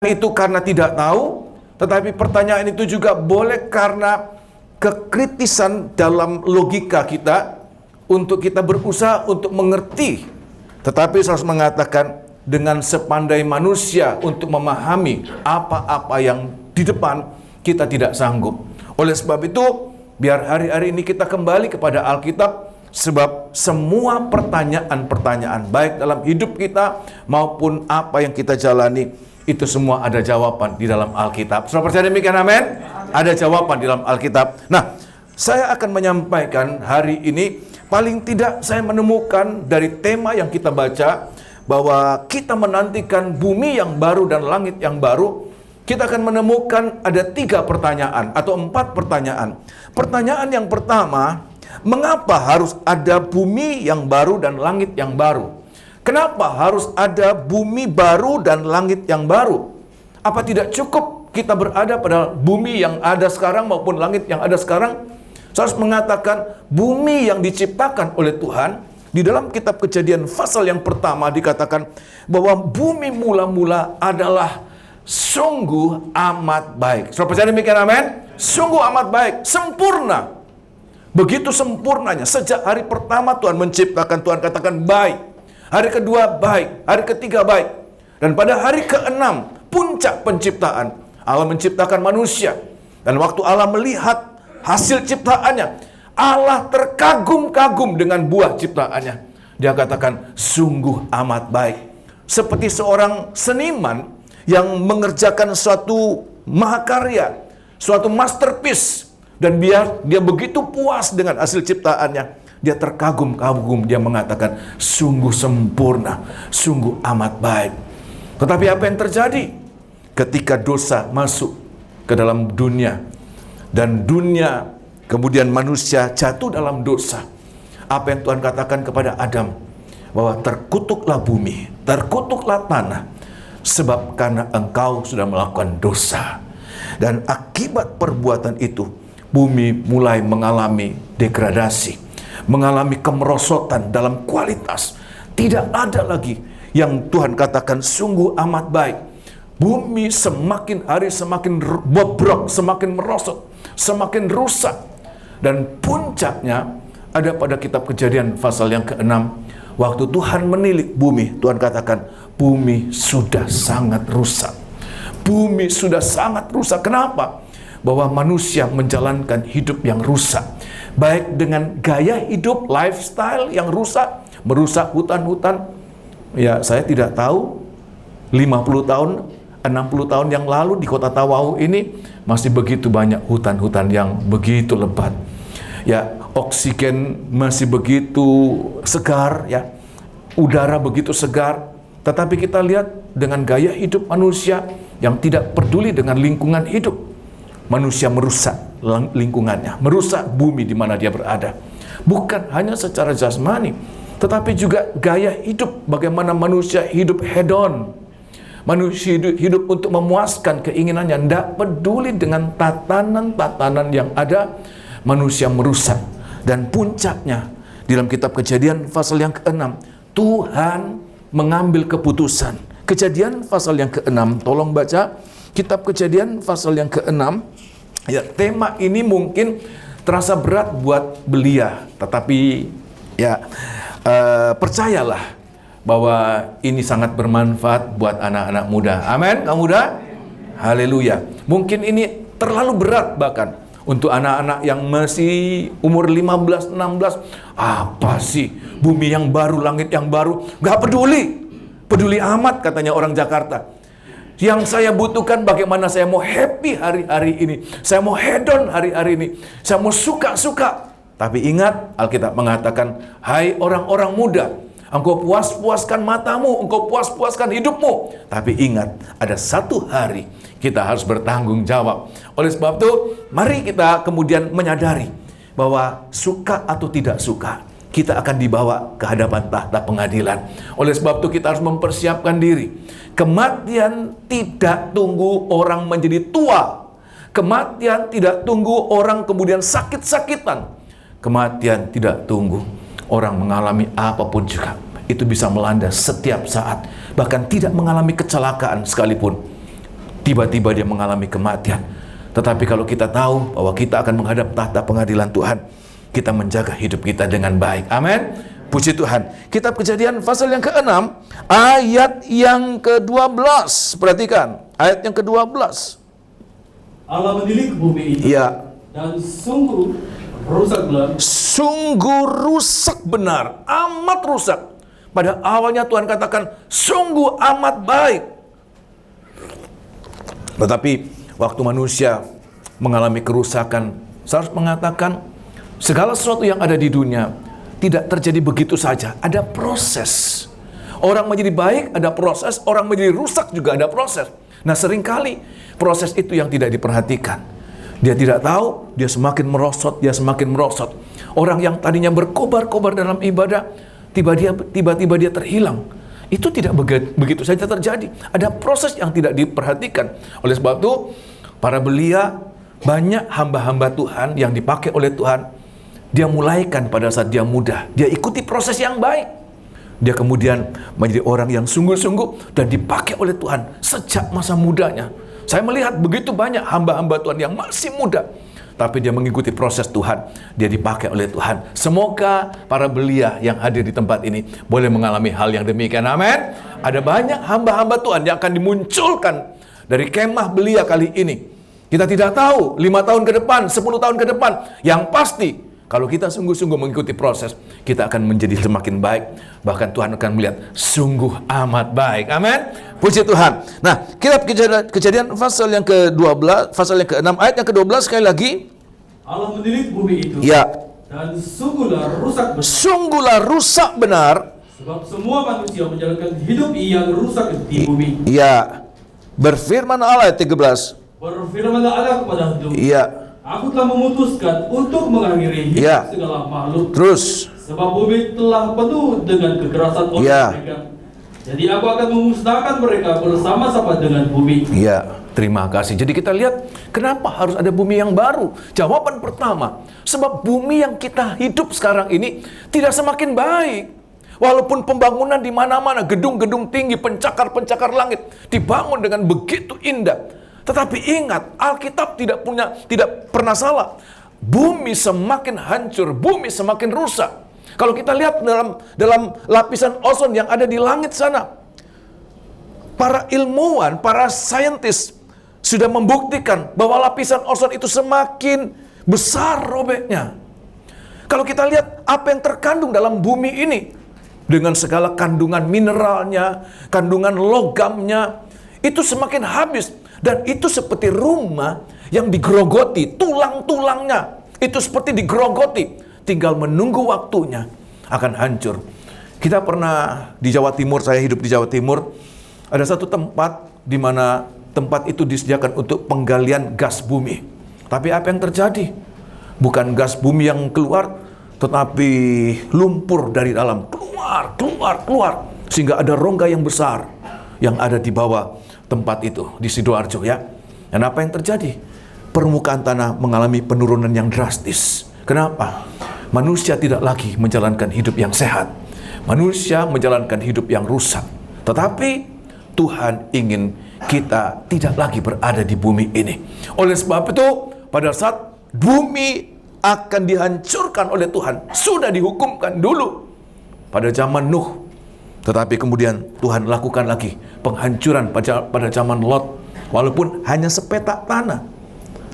itu karena tidak tahu, tetapi pertanyaan itu juga boleh karena kekritisan dalam logika kita untuk kita berusaha untuk mengerti. Tetapi saya harus mengatakan dengan sepandai manusia untuk memahami apa-apa yang di depan kita tidak sanggup. Oleh sebab itu, biar hari-hari ini kita kembali kepada Alkitab, sebab semua pertanyaan-pertanyaan baik dalam hidup kita maupun apa yang kita jalani, itu semua ada jawaban di dalam Alkitab. Sudah percaya demikian, amin? Ada jawaban di dalam Alkitab. Nah, saya akan menyampaikan hari ini, paling tidak saya menemukan dari tema yang kita baca, bahwa kita menantikan bumi yang baru dan langit yang baru. Kita akan menemukan ada 3 pertanyaan atau 4 pertanyaan. Pertanyaan yang pertama, mengapa harus ada bumi yang baru dan langit yang baru? Kenapa harus ada bumi baru dan langit yang baru? Apa tidak cukup kita berada pada bumi yang ada sekarang maupun langit yang ada sekarang? Saya harus mengatakan bumi yang diciptakan oleh Tuhan, di dalam kitab Kejadian pasal yang pertama dikatakan bahwa bumi mula-mula adalah sungguh amat baik. Sudah percaya demikian, amin? Sungguh amat baik, sempurna. Begitu sempurnanya. Sejak hari pertama Tuhan menciptakan, Tuhan katakan baik. Hari kedua baik, hari ketiga baik. Dan pada hari ke-6, puncak penciptaan, Allah menciptakan manusia. Dan waktu Allah melihat hasil ciptaannya, Allah terkagum-kagum dengan buah ciptaannya. Dia katakan, sungguh amat baik. Seperti seorang seniman yang mengerjakan suatu mahakarya, suatu masterpiece. Dan dia begitu puas dengan hasil ciptaannya. Dia terkagum-kagum, dia mengatakan, sungguh sempurna, sungguh amat baik. Tetapi apa yang terjadi ketika dosa masuk ke dalam dunia, dan dunia, kemudian manusia jatuh dalam dosa? Apa yang Tuhan katakan kepada Adam? Bahwa terkutuklah bumi, terkutuklah tanah, sebab karena engkau sudah melakukan dosa. Dan akibat perbuatan itu, bumi mulai mengalami degradasi, mengalami kemerosotan dalam kualitas. Tidak ada lagi yang Tuhan katakan sungguh amat baik. Bumi semakin hari semakin bobrok, semakin merosot, semakin rusak. Dan puncaknya ada pada kitab Kejadian pasal yang ke-6. Waktu Tuhan menilik bumi, Tuhan katakan bumi sudah sangat rusak. Bumi sudah sangat rusak. Kenapa? Bahwa manusia menjalankan hidup yang rusak, baik dengan gaya hidup, lifestyle yang rusak, merusak hutan-hutan. Ya, saya tidak tahu 50 tahun, 60 tahun yang lalu di kota Tawau ini masih begitu banyak hutan-hutan yang begitu lebat. Ya, oksigen masih begitu segar, ya. Udara begitu segar. Tetapi kita lihat dengan gaya hidup manusia yang tidak peduli dengan lingkungan hidup, manusia merusak lingkungannya, merusak bumi di mana dia berada. Bukan hanya secara jasmani, tetapi juga gaya hidup, bagaimana manusia hidup hedon. Manusia hidup untuk memuaskan keinginannya, tidak peduli dengan tatanan-tatanan yang ada. Manusia merusak. Dan puncaknya, di dalam kitab Kejadian pasal yang ke-6, Tuhan mengambil keputusan. Kejadian pasal yang ke-6, tolong baca kitab Kejadian pasal yang ke-6. Ya, tema ini mungkin terasa berat buat belia, tetapi ya percayalah bahwa ini sangat bermanfaat buat anak-anak muda. Amin, kaum muda? Haleluya. Mungkin ini terlalu berat bahkan untuk anak-anak yang masih umur 15, 16. Apa sih bumi yang baru, langit yang baru? Gak peduli. Peduli amat katanya orang Jakarta. Yang saya butuhkan bagaimana saya mau happy hari-hari ini. Saya mau hedon hari-hari ini. Saya mau suka-suka. Tapi ingat, Alkitab mengatakan, hai orang-orang muda, engkau puas-puaskan matamu, engkau puas-puaskan hidupmu. Tapi ingat, ada satu hari kita harus bertanggung jawab. Oleh sebab itu, mari kita kemudian menyadari bahwa suka atau tidak suka, kita akan dibawa ke hadapan tahta pengadilan. Oleh sebab itu kita harus mempersiapkan diri. Kematian tidak tunggu orang menjadi tua. Kematian tidak tunggu orang kemudian sakit-sakitan. Kematian tidak tunggu orang mengalami apapun juga. Itu bisa melanda setiap saat. Bahkan tidak mengalami kecelakaan sekalipun. tiba-tiba dia mengalami kematian. Tetapi kalau kita tahu bahwa kita akan menghadap tahta pengadilan Tuhan, kita menjaga hidup kita dengan baik. Amin. Puji Tuhan. Kitab Kejadian pasal yang ke-6 ayat yang ke-12. Perhatikan ayat yang ke-12. Allah menilik bumi itu. Ya. Dan sungguh rusak benar. Sungguh rusak benar, amat rusak. Pada awalnya Tuhan katakan sungguh amat baik. Tetapi waktu manusia mengalami kerusakan, saya harus mengatakan segala sesuatu yang ada di dunia tidak terjadi begitu saja. Ada proses. Orang menjadi baik ada proses, orang menjadi rusak juga ada proses. Nah, seringkali proses itu yang tidak diperhatikan. Dia tidak tahu, dia semakin merosot, dia semakin merosot. Orang yang tadinya berkobar-kobar dalam ibadah, tiba-tiba dia terhilang. Itu tidak begitu saja terjadi. Ada proses yang tidak diperhatikan. Oleh sebab itu, para belia, banyak hamba-hamba Tuhan yang dipakai oleh Tuhan, dia mulaikan pada saat dia muda. Dia ikuti proses yang baik. Dia kemudian menjadi orang yang sungguh-sungguh dan dipakai oleh Tuhan sejak masa mudanya. Saya melihat begitu banyak hamba-hamba Tuhan yang masih muda, tapi dia mengikuti proses Tuhan. Dia dipakai oleh Tuhan. Semoga para belia yang hadir di tempat ini boleh mengalami hal yang demikian. Amin. Ada banyak hamba-hamba Tuhan yang akan dimunculkan dari kemah belia kali ini. Kita tidak tahu 5 tahun ke depan, 10 tahun ke depan. Yang pasti, kalau kita sungguh-sungguh mengikuti proses, kita akan menjadi semakin baik. Bahkan Tuhan akan melihat sungguh amat baik. Amin. Puji Tuhan. Nah, kitab Kejadian pasal yang ke-12, pasal yang ke-6 ayat yang ke-12 sekali lagi. Allah menilik bumi itu. Ya. Dan sungguhlah rusak benar. Sungguhlah rusak benar. Sebab semua manusia menjalankan hidup yang rusak di bumi. Ya. Berfirman Allah ayat 13. Berfirmanlah Allah kepada Nuh. Iya. Aku telah memutuskan untuk mengakhiri hidup segala makhluk. Terus. Sebab bumi telah penuh dengan kekerasan oleh mereka. Jadi aku akan memusnahkan mereka bersama-sama dengan bumi. Iya, terima kasih. Jadi kita lihat kenapa harus ada bumi yang baru. Jawaban pertama, sebab bumi yang kita hidup sekarang ini tidak semakin baik. Walaupun pembangunan di mana-mana, gedung-gedung tinggi, pencakar-pencakar langit dibangun dengan begitu indah. Tetapi ingat, Alkitab tidak pernah salah. Bumi semakin hancur, bumi semakin rusak. Kalau kita lihat dalam lapisan ozon yang ada di langit sana, para ilmuwan, para saintis sudah membuktikan bahwa lapisan ozon itu semakin besar robeknya. Kalau kita lihat apa yang terkandung dalam bumi ini, dengan segala kandungan mineralnya, kandungan logamnya, itu semakin habis. Dan itu seperti rumah yang digerogoti, tulang-tulangnya itu seperti digerogoti, tinggal menunggu waktunya akan hancur. Kita pernah di Jawa Timur, saya hidup di Jawa Timur, ada satu tempat di mana tempat itu disediakan untuk penggalian gas bumi. Tapi apa yang terjadi? Bukan gas bumi yang keluar, tetapi lumpur dari dalam keluar, sehingga ada rongga yang besar yang ada di bawah tempat itu di Sidoarjo ya. Dan apa yang terjadi? Permukaan tanah mengalami penurunan yang drastis. Kenapa? Manusia tidak lagi menjalankan hidup yang sehat. Manusia menjalankan hidup yang rusak. Tetapi Tuhan ingin kita tidak lagi berada di bumi ini. Oleh sebab itu, pada saat bumi akan dihancurkan oleh Tuhan, sudah dihukumkan dulu pada zaman Nuh. Tetapi kemudian Tuhan lakukan lagi penghancuran pada zaman Lot. Walaupun hanya sepetak tanah.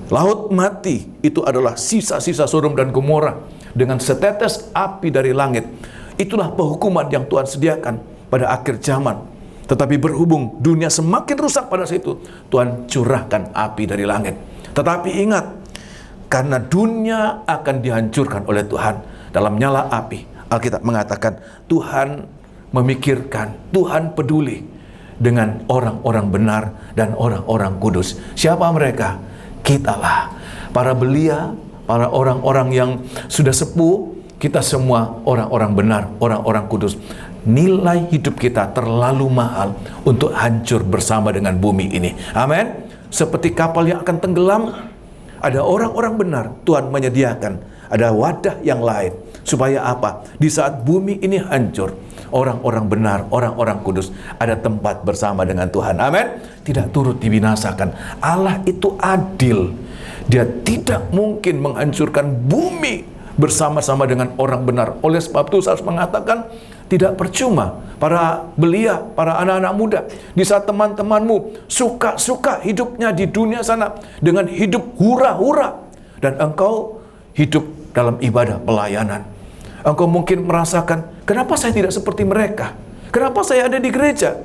Laut mati itu adalah sisa-sisa Sodom dan Gomora. Dengan setetes api dari langit. Itulah penghukuman yang Tuhan sediakan pada akhir zaman. Tetapi berhubung dunia semakin rusak pada situ, Tuhan curahkan api dari langit. Tetapi ingat, karena dunia akan dihancurkan oleh Tuhan dalam nyala api, Alkitab mengatakan Tuhan memikirkan, Tuhan peduli dengan orang-orang benar dan orang-orang kudus. Siapa mereka? Kitalah, para belia, para orang-orang yang sudah sepuh. Kita semua orang-orang benar, orang-orang kudus. Nilai hidup kita terlalu mahal untuk hancur bersama dengan bumi ini. Amin. Seperti kapal yang akan tenggelam, ada orang-orang benar, Tuhan menyediakan ada wadah yang lain. Supaya apa? Di saat bumi ini hancur, orang-orang benar, orang-orang kudus ada tempat bersama dengan Tuhan. Amin. Tidak turut dibinasakan. Allah itu adil. Dia tidak mungkin menghancurkan bumi bersama-sama dengan orang benar. Oleh sebab itu saya harus mengatakan, tidak percuma para belia, para anak-anak muda, di saat teman-temanmu suka-suka hidupnya di dunia sana dengan hidup hura-hura, dan engkau hidup dalam ibadah pelayanan. Engkau mungkin merasakan, kenapa saya tidak seperti mereka? Kenapa saya ada di gereja?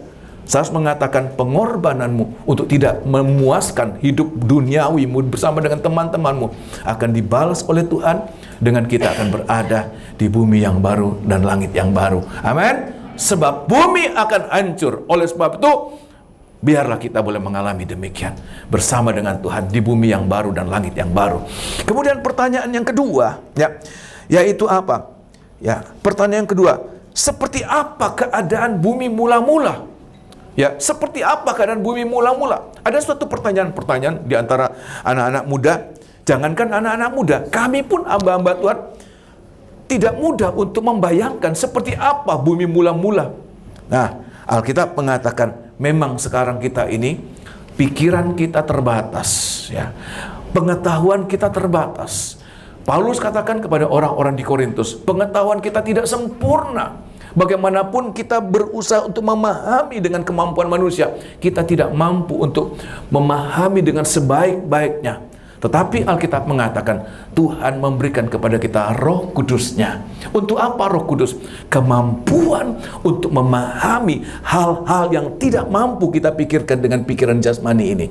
Saya harus mengatakan, pengorbananmu untuk tidak memuaskan hidup duniawimu bersama dengan teman-temanmu akan dibalas oleh Tuhan dengan kita akan berada di bumi yang baru dan langit yang baru. Amin. Sebab bumi akan hancur. Oleh sebab itu, biarlah kita boleh mengalami demikian bersama dengan Tuhan di bumi yang baru dan langit yang baru. Kemudian pertanyaan yang kedua, yaitu apa? Pertanyaan yang kedua, seperti apa keadaan bumi mula-mula? Seperti apa keadaan bumi mula-mula? Ada suatu pertanyaan-pertanyaan di antara anak-anak muda. Jangankan anak-anak muda, kami pun hamba-hamba Tuhan tidak mudah untuk membayangkan seperti apa bumi mula-mula. Nah, Alkitab mengatakan memang sekarang kita ini pikiran kita terbatas, pengetahuan kita terbatas. Paulus katakan kepada orang-orang di Korintus, pengetahuan kita tidak sempurna. Bagaimanapun kita berusaha untuk memahami dengan kemampuan manusia, kita tidak mampu untuk memahami dengan sebaik-baiknya. Tetapi Alkitab mengatakan Tuhan memberikan kepada kita Roh Kudus-Nya. Untuk apa Roh Kudus? Kemampuan untuk memahami hal-hal yang tidak mampu kita pikirkan dengan pikiran jasmani ini.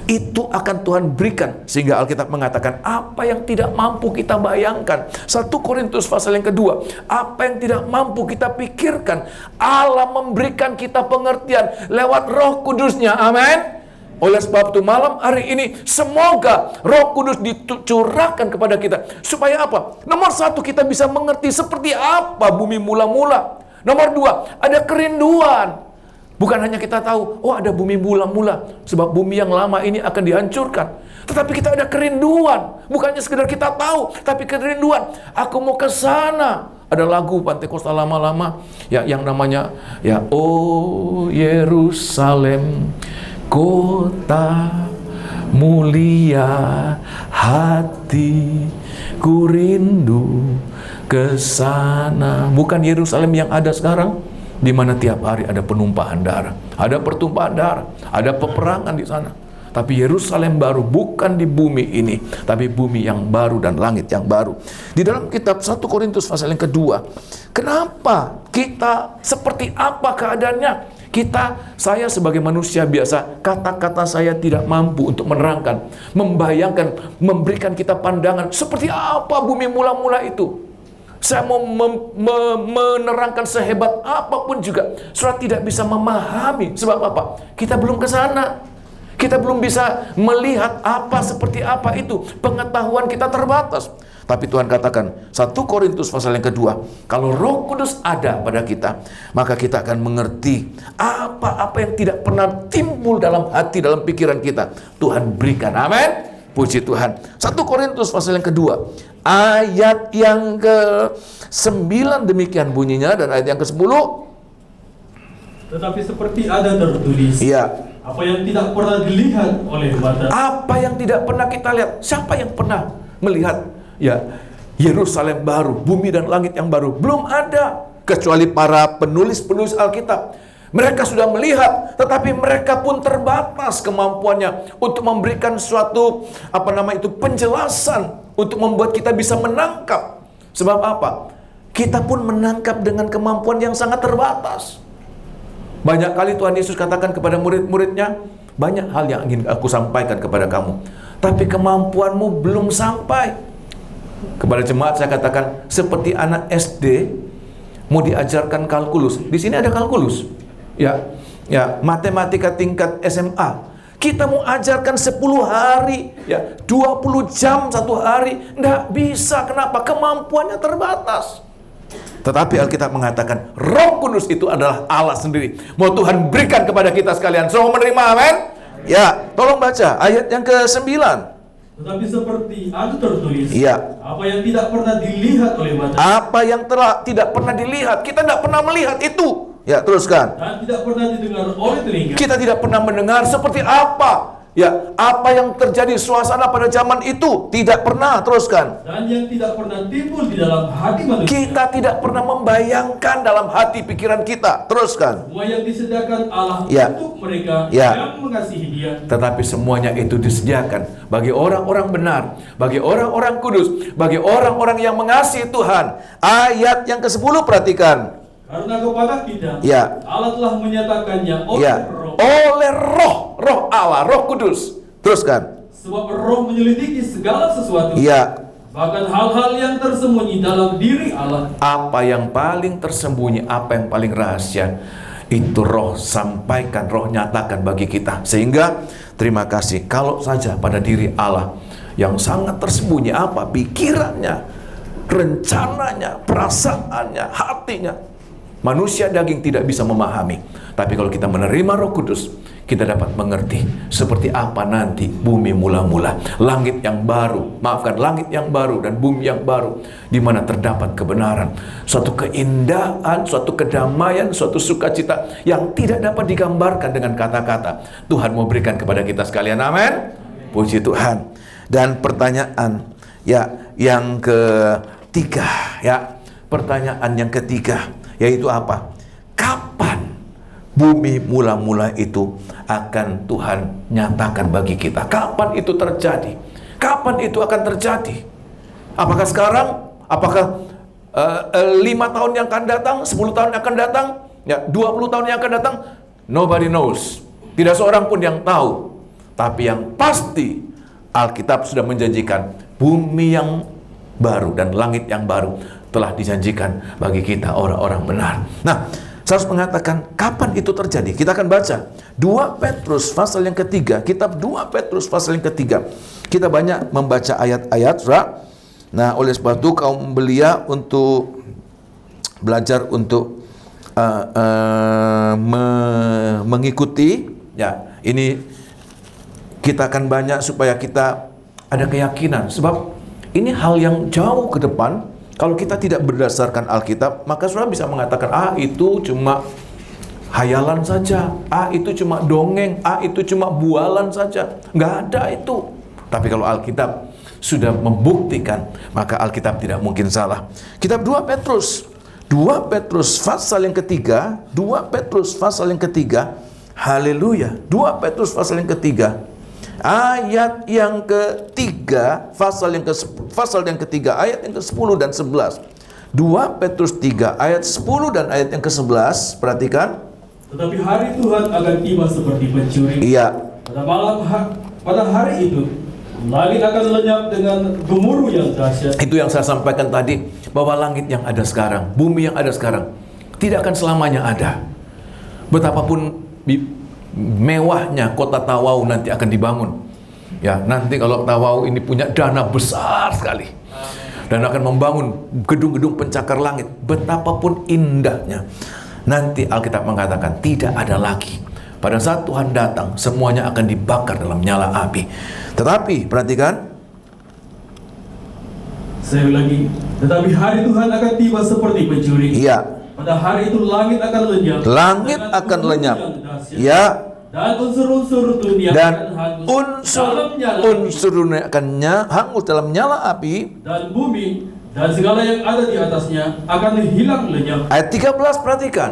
Itu akan Tuhan berikan, sehingga Alkitab mengatakan apa yang tidak mampu kita bayangkan. 1 Korintus pasal yang kedua, apa yang tidak mampu kita pikirkan, Allah memberikan kita pengertian lewat Roh Kudus-Nya. Amin. Oleh sebab itu malam hari ini semoga Roh Kudus dicurahkan kepada kita. Supaya apa? Nomor satu, kita bisa mengerti seperti apa bumi mula-mula. Nomor dua, ada kerinduan. Bukan hanya kita tahu, oh ada bumi mula-mula, sebab bumi yang lama ini akan dihancurkan. Tetapi kita ada kerinduan. Bukannya sekedar kita tahu, tapi kerinduan. Aku mau ke sana. Ada lagu Pantekostal lama-lama yang namanya Oh Yerusalem, kota mulia, hati ku rindu ke sana. Bukan Yerusalem yang ada sekarang, di mana tiap hari ada penumpahan darah, ada pertumpahan darah, ada peperangan di sana. Tapi Yerusalem baru, bukan di bumi ini, tapi bumi yang baru dan langit yang baru. Di dalam kitab 1 Korintus pasal yang kedua, kenapa kita, seperti apa keadaannya? Saya sebagai manusia biasa, kata-kata saya tidak mampu untuk menerangkan, membayangkan, memberikan kita pandangan seperti apa bumi mula-mula itu. Saya mau menerangkan sehebat apapun juga, saudara tidak bisa memahami. Sebab apa? Kita belum ke sana. Kita belum bisa melihat apa seperti apa itu. Pengetahuan kita terbatas. Tapi Tuhan katakan, 1 Korintus pasal yang kedua, kalau Roh Kudus ada pada kita, maka kita akan mengerti apa-apa yang tidak pernah timbul dalam hati, dalam pikiran kita. Tuhan berikan. Amin. Puji Tuhan. 1 Korintus pasal yang kedua, ayat yang ke-9 demikian bunyinya, dan ayat yang ke-10. Tetapi seperti ada tertulis, apa yang tidak pernah dilihat oleh mata. Apa yang tidak pernah kita lihat. Siapa yang pernah melihat Yerusalem baru, bumi dan langit yang baru? Belum ada, kecuali para penulis-penulis Alkitab. Mereka sudah melihat, tetapi mereka pun terbatas kemampuannya untuk memberikan suatu penjelasan untuk membuat kita bisa menangkap. Sebab apa? Kita pun menangkap dengan kemampuan yang sangat terbatas. Banyak kali Tuhan Yesus katakan kepada murid-muridnya, banyak hal yang ingin aku sampaikan kepada kamu, tapi kemampuanmu belum sampai. Kepada jemaat saya katakan, seperti anak SD mau diajarkan kalkulus. Di sini ada kalkulus. Matematika tingkat SMA. Kita mau ajarkan 10 hari, 20 jam satu hari, nggak bisa. Kenapa? Kemampuannya terbatas. Tetapi Alkitab mengatakan Roh Kudus itu adalah Allah sendiri. Mau Tuhan berikan kepada kita sekalian. Semua menerima, amin? Tolong baca ayat yang ke-9. Tetapi seperti ada tertulis, Iya. apa yang tidak pernah dilihat oleh mata, Apa yang tidak pernah dilihat, kita tidak pernah melihat itu. Ya, teruskan. dan tidak pernah didengar oleh telinga, Kita tidak pernah mendengar seperti apa. Ya, apa yang terjadi suasana pada zaman itu tidak pernah. Teruskan. dan yang tidak pernah timbul di dalam hati manusia. Kita tidak pernah membayangkan dalam hati pikiran kita. Teruskan. Semua yang disediakan Allah Ya. untuk mereka Ya. yang mengasihi Dia. Tetapi semuanya itu disediakan bagi orang-orang benar, bagi orang-orang kudus, bagi orang-orang yang mengasihi Tuhan. Ayat yang ke-10 perhatikan. Karena kepada kita Ya. Allah telah menyatakannya oleh Ya, Roh. oleh Roh Allah, Roh Kudus. Teruskan. Sebab Roh menyelidiki segala sesuatu, Ya, bahkan hal-hal yang tersembunyi dalam diri Allah. apa yang paling tersembunyi, apa yang paling rahasia, itu Roh sampaikan, Roh nyatakan bagi kita. Sehingga terima kasih, kalau saja pada diri Allah yang sangat tersembunyi, apa pikirannya, rencananya, perasaannya, hatinya, manusia daging tidak bisa memahami. Tapi kalau kita menerima Roh Kudus, kita dapat mengerti seperti apa nanti bumi mula-mula, langit yang baru, langit yang baru dan bumi yang baru, di mana terdapat kebenaran, suatu keindahan, suatu kedamaian, suatu sukacita yang tidak dapat digambarkan dengan kata-kata. Tuhan mau berikan kepada kita sekalian, amin. Puji Tuhan. Dan pertanyaan ya yang ketiga, ya pertanyaan yang ketiga, yaitu apa? Kapan bumi mula-mula itu akan Tuhan nyatakan bagi kita? Kapan itu terjadi? Kapan itu akan terjadi? Apakah sekarang? Apakah 5 tahun yang akan datang? 10 tahun yang akan datang? Ya, 20 tahun yang akan datang? Nobody knows. Tidak seorang pun yang tahu. Tapi yang pasti Alkitab sudah menjanjikan bumi yang baru dan langit yang baru telah dijanjikan bagi kita orang-orang benar. Nah, saya harus mengatakan kapan itu terjadi. Kita akan baca 2 Petrus pasal yang ketiga. Kitab 2 Petrus pasal yang ketiga. Kita banyak membaca ayat-ayat, saudara. Nah, oleh sebab itu kaum belia untuk belajar untuk mengikuti. Ya, ini kita akan banyak supaya kita ada keyakinan. Sebab ini hal yang jauh ke depan. Kalau kita tidak berdasarkan Alkitab, maka saudara bisa mengatakan, itu cuma hayalan saja, itu cuma dongeng, itu cuma bualan saja. Nggak ada itu. Tapi kalau Alkitab sudah membuktikan, maka Alkitab tidak mungkin salah. Kitab 2 Petrus pasal yang ketiga, 2 Petrus pasal yang ketiga, haleluya, 2 Petrus pasal yang ketiga, ayat yang ketiga, pasal yang ketiga, ayat yang ke-10 dan 11. 2 Petrus 3 ayat 10 dan ayat yang ke-11, perhatikan. Tetapi hari Tuhan akan tiba seperti pencuri. Iya. Pada hari itu, langit akan lenyap dengan gemuruh yang dahsyat. Itu yang saya sampaikan tadi, bahwa langit yang ada sekarang, bumi yang ada sekarang, tidak akan selamanya ada. Betapapun mewahnya kota Tawau nanti akan dibangun. Ya, nanti kalau Tawau ini punya dana besar sekali dan akan membangun gedung-gedung pencakar langit, betapapun indahnya, nanti Alkitab mengatakan tidak ada lagi. Pada saat Tuhan datang, semuanya akan dibakar dalam nyala api. Tetapi perhatikan, saya ulangi, tetapi hari Tuhan akan tiba seperti pencuri. iya, Pada hari itu langit akan lenyap. langit dengan akan gemuruh lenyap. yang dahsyat. Ya, Dan unsur-unsur dunia dan akan hangus dalam nyala api. unsur dunia akan hangus dalam nyala api. Dan bumi dan segala yang ada di atasnya akan hilang lenyap. Ayat 13 perhatikan.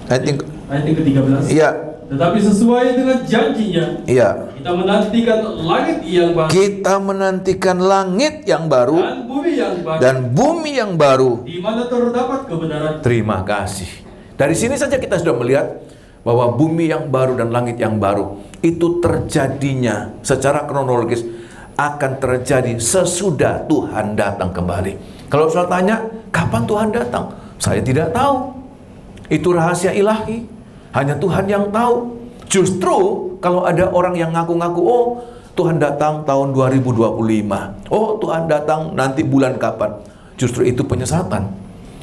Ayat yang ke-13. iya, Tetapi sesuai dengan janjinya, iya. kita menantikan langit yang baru Kita menantikan langit yang baru dan bumi yang baru, dan bumi yang baru. di mana terdapat kebenaran. Terima kasih. Dari sini saja kita sudah melihat bahwa bumi yang baru dan langit yang baru itu terjadinya secara kronologis akan terjadi sesudah Tuhan datang kembali. Kalau saya tanya, kapan Tuhan datang? Saya tidak tahu. Itu rahasia ilahi. Hanya Tuhan yang tahu. Justru kalau ada orang yang ngaku-ngaku, Tuhan datang tahun 2025. Tuhan datang nanti bulan kapan? Justru itu penyesatan.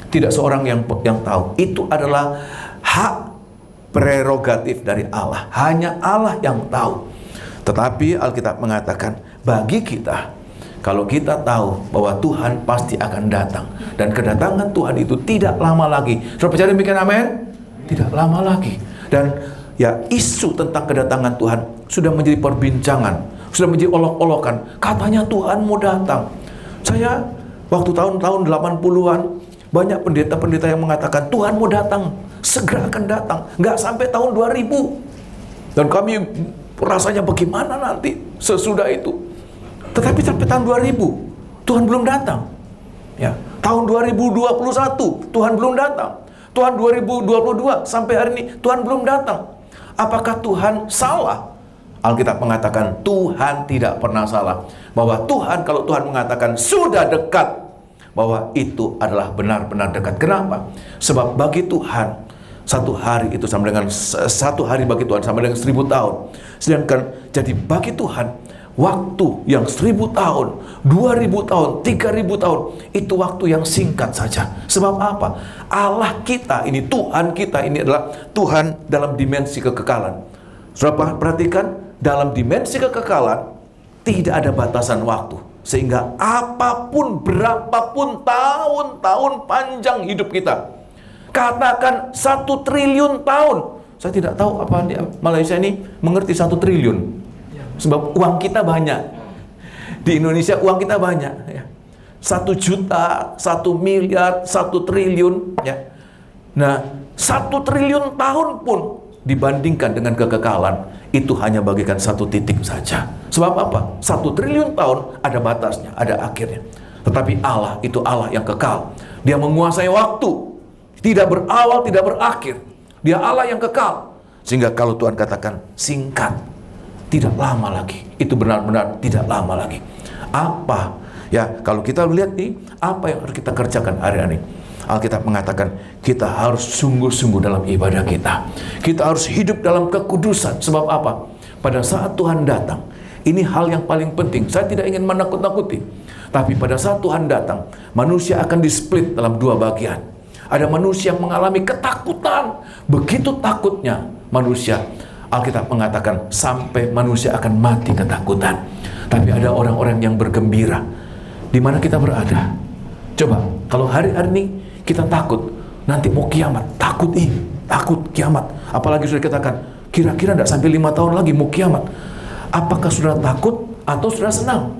Tidak seorang yang tahu. Itu adalah hak prerogatif dari Allah. Hanya Allah yang tahu. Tetapi Alkitab mengatakan bagi kita, kalau kita tahu bahwa Tuhan pasti akan datang, dan kedatangan Tuhan itu tidak lama lagi. Saudara percaya demikian, amin? Tidak lama lagi. Dan ya, isu tentang kedatangan Tuhan sudah menjadi perbincangan, sudah menjadi olok-olokan. Katanya Tuhan mau datang. Saya waktu tahun-tahun 80-an, banyak pendeta-pendeta yang mengatakan Tuhan mau datang, segera akan datang, nggak sampai tahun 2000. Dan kami rasanya bagaimana nanti sesudah itu. Tetapi sampai tahun 2000 Tuhan belum datang. Ya, tahun 2021 Tuhan belum datang. Tuhan 2022 sampai hari ini Tuhan belum datang. Apakah Tuhan salah? Alkitab mengatakan Tuhan tidak pernah salah. Bahwa Tuhan, kalau Tuhan mengatakan sudah dekat, bahwa itu adalah benar-benar dekat. Kenapa? Sebab bagi Tuhan, satu hari itu sama dengan satu hari bagi Tuhan sama dengan 1000 tahun. Sedangkan jadi bagi Tuhan, waktu yang 1000 tahun, 2000 tahun, 3000 tahun, itu waktu yang singkat saja. Sebab apa? Allah kita ini, Tuhan kita ini adalah Tuhan dalam dimensi kekekalan. Saudara perhatikan, dalam dimensi kekekalan tidak ada batasan waktu. Sehingga apapun, berapapun tahun-tahun panjang hidup kita, katakan 1 triliun tahun. Saya tidak tahu apa di Malaysia ini mengerti 1 triliun. Sebab uang kita banyak. Di Indonesia uang kita banyak. Ya. 1 juta, 1 miliar, 1 triliun. Ya. Nah, 1 triliun tahun pun dibandingkan dengan kekekalan, itu hanya bagikan 1 titik saja. Sebab apa? 1 triliun tahun ada batasnya, ada akhirnya. Tetapi Allah itu Allah yang kekal. Dia menguasai waktu. Tidak berawal, tidak berakhir. Dia Allah yang kekal. Sehingga kalau Tuhan katakan singkat, tidak lama lagi. Itu benar-benar tidak lama lagi. Apa? Ya, kalau kita lihat nih, apa yang harus kita kerjakan hari ini? Alkitab mengatakan kita harus sungguh-sungguh dalam ibadah kita. Kita harus hidup dalam kekudusan. Sebab apa? Pada saat Tuhan datang, ini hal yang paling penting. Saya tidak ingin menakut-nakuti. Tapi pada saat Tuhan datang, manusia akan displit dalam 2 bagian. Ada manusia yang mengalami ketakutan. Begitu takutnya manusia, Alkitab mengatakan sampai manusia akan mati ketakutan. Tapi ada orang-orang yang bergembira. Di mana kita berada? Coba, kalau hari-hari ini kita takut, nanti mau kiamat, takut kiamat. Apalagi sudah dikatakan, kira-kira tidak sampai 5 tahun lagi mau kiamat. Apakah sudah takut atau sudah senang?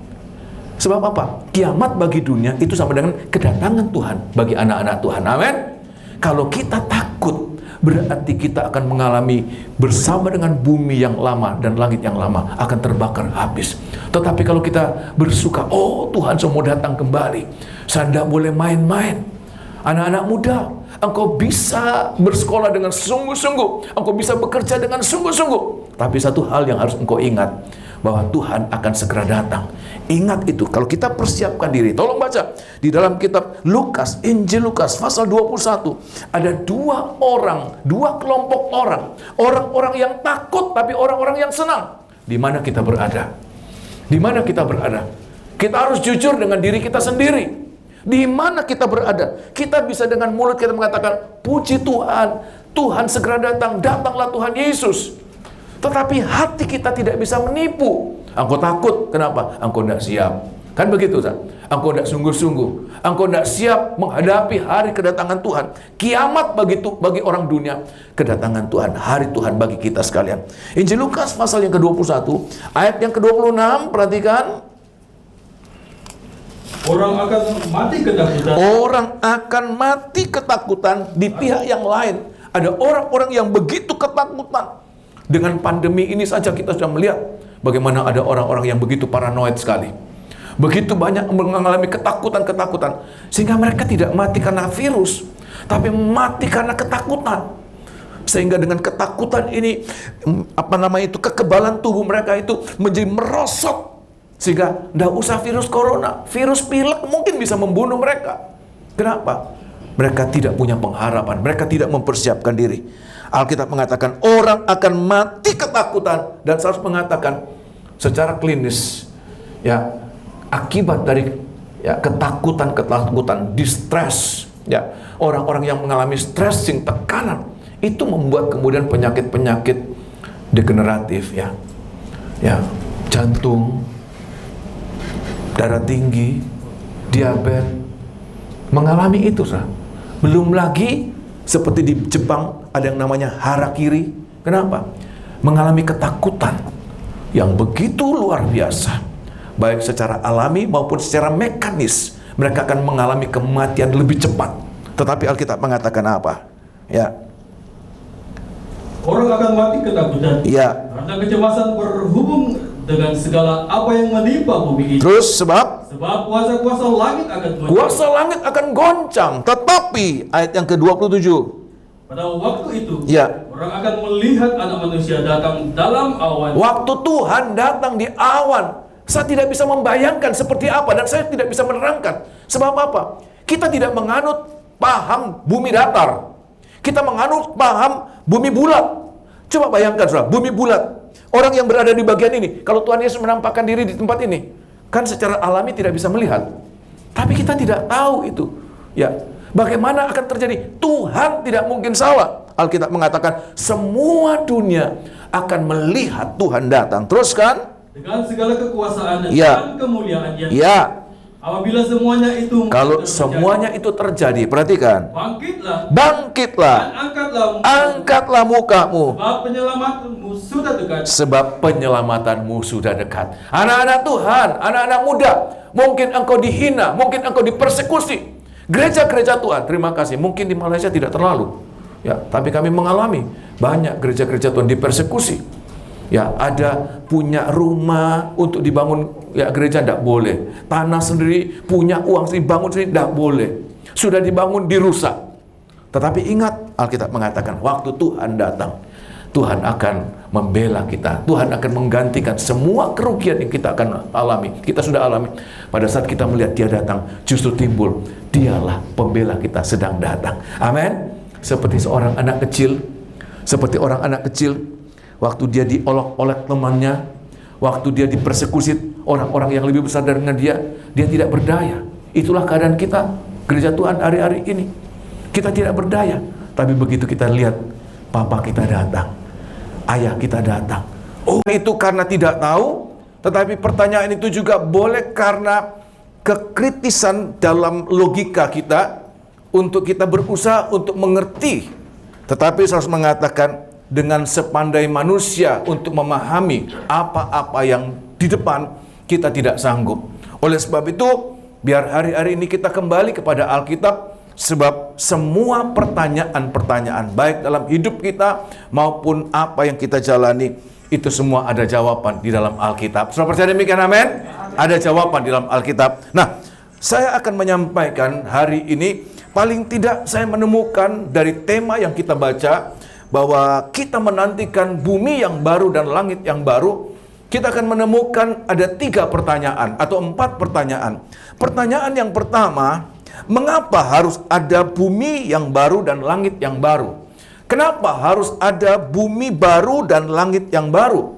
Sebab apa? Kiamat bagi dunia itu sama dengan kedatangan Tuhan bagi anak-anak Tuhan. Amin. Kalau kita takut, berarti kita akan mengalami bersama dengan bumi yang lama dan langit yang lama akan terbakar habis. Tetapi kalau kita bersuka, oh Tuhan semua datang kembali, saya tidak boleh main-main. Anak-anak muda, engkau bisa bersekolah dengan sungguh-sungguh, engkau bisa bekerja dengan sungguh-sungguh. Tapi satu hal yang harus engkau ingat, bahwa Tuhan akan segera datang. Ingat itu, kalau kita persiapkan diri. Tolong baca di dalam kitab Lukas, Injil Lukas pasal 21. Ada 2 kelompok orang. Orang-orang yang takut tapi orang-orang yang senang. Di mana kita berada? Di mana kita berada? Kita harus jujur dengan diri kita sendiri. Di mana kita berada? Kita bisa dengan mulut kita mengatakan, puji Tuhan, Tuhan segera datang, datanglah Tuhan Yesus. Tetapi hati kita tidak bisa menipu. Engkau takut, kenapa? Engkau tidak siap. Kan begitu, Ustaz? Engkau tidak sungguh-sungguh. Engkau tidak siap menghadapi hari kedatangan Tuhan. Kiamat bagi orang dunia. Kedatangan Tuhan, hari Tuhan bagi kita sekalian. Injil Lukas pasal yang ke-21, ayat yang ke-26, perhatikan. Orang akan mati ketakutan. Orang akan mati ketakutan di pihak yang lain. Ada orang-orang yang begitu ketakutan. Dengan pandemi ini saja kita sudah melihat bagaimana ada orang-orang yang begitu paranoid sekali. Begitu banyak mengalami ketakutan-ketakutan. Sehingga mereka tidak mati karena virus, tapi mati karena ketakutan. Sehingga dengan ketakutan ini, kekebalan tubuh mereka itu menjadi merosot. Sehingga tidak usah virus corona, virus pilek mungkin bisa membunuh mereka. Kenapa? Mereka tidak punya pengharapan, mereka tidak mempersiapkan diri. Alkitab mengatakan orang akan mati ketakutan, dan saya harus mengatakan secara klinis, ya, akibat dari ketakutan, distress, ya, orang-orang yang mengalami stressing, tekanan, itu membuat kemudian penyakit-penyakit degeneratif, ya. ya, jantung, darah tinggi, diabetes, mengalami itu, saudara. Belum lagi seperti di Jepang ada yang namanya harakiri. Kenapa? Mengalami ketakutan yang begitu luar biasa, baik secara alami maupun secara mekanis. Mereka akan mengalami kematian lebih cepat. Tetapi Alkitab mengatakan apa? Ya, orang akan mati ketakutan. ya. Karena kecemasan berhubung dengan segala apa yang menimpa bumi ini. Terus sebab kuasa-kuasa langit akan goncang. kuasa langit akan goncang. Tetapi ayat yang ke-27. Pada waktu itu, Ya. orang akan melihat Anak Manusia datang dalam awan. Waktu Tuhan datang di awan, saya tidak bisa membayangkan seperti apa dan saya tidak bisa menerangkan. Sebab apa? Kita tidak menganut paham bumi datar. Kita menganut paham bumi bulat. Coba bayangkan, saudara, bumi bulat. Orang yang berada di bagian ini, kalau Tuhan Yesus menampakkan diri di tempat ini, kan secara alami tidak bisa melihat. Tapi kita tidak tahu itu. Ya, bagaimana akan terjadi? Tuhan tidak mungkin salah. Alkitab mengatakan semua dunia akan melihat Tuhan datang. Terus kan? Dengan segala kekuasaan dan Ya. kemuliaan yang Ya, apabila semuanya itu kalau terjadi, semuanya itu terjadi, perhatikan. bangkitlah Bangkitlah, dan angkatlah mukamu, sebab penyelamatmu sudah dekat. sebab penyelamatanmu sudah dekat. Anak-anak Tuhan, anak-anak muda, mungkin engkau dihina, mungkin engkau dipersekusi. Gereja-gereja Tuhan, terima kasih. Mungkin di Malaysia tidak terlalu, ya, tapi kami mengalami banyak gereja-gereja Tuhan dipersekusi. Ya, ada punya rumah untuk dibangun, ya, gereja tidak boleh. Tanah sendiri, punya uang sendiri, bangun sendiri, tidak boleh. Sudah dibangun, dirusak. Tetapi ingat, Alkitab mengatakan, waktu Tuhan datang, Tuhan akan membela kita. Tuhan akan menggantikan semua kerugian yang kita akan alami. Kita sudah alami. Pada saat kita melihat Dia datang, justru timbul, Dialah pembela kita sedang datang. Amin. Seperti seorang anak kecil, waktu dia diolok-olok temannya, waktu dia dipersekusi orang-orang yang lebih besar dari dia, dia tidak berdaya. Itulah keadaan kita, gereja Tuhan hari-hari ini. Kita tidak berdaya, tapi begitu kita lihat Papa kita datang, Ayah kita datang. Oh, itu karena tidak tahu, tetapi pertanyaan itu juga boleh karena kekritisan dalam logika kita untuk kita berusaha untuk mengerti. Tetapi saya harus mengatakan, dengan sepandai manusia untuk memahami apa-apa yang di depan, kita tidak sanggup. Oleh sebab itu, biar hari-hari ini kita kembali kepada Alkitab, sebab semua pertanyaan-pertanyaan, baik dalam hidup kita maupun apa yang kita jalani, itu semua ada jawaban di dalam Alkitab. Sudah percaya demikian, amin? Ada jawaban di dalam Alkitab. Nah, saya akan menyampaikan hari ini, paling tidak saya menemukan dari tema yang kita baca, bahwa kita menantikan bumi yang baru dan langit yang baru. Kita akan menemukan ada 3 pertanyaan atau 4 pertanyaan. Pertanyaan yang pertama, mengapa harus ada bumi yang baru dan langit yang baru? Kenapa harus ada bumi baru dan langit yang baru?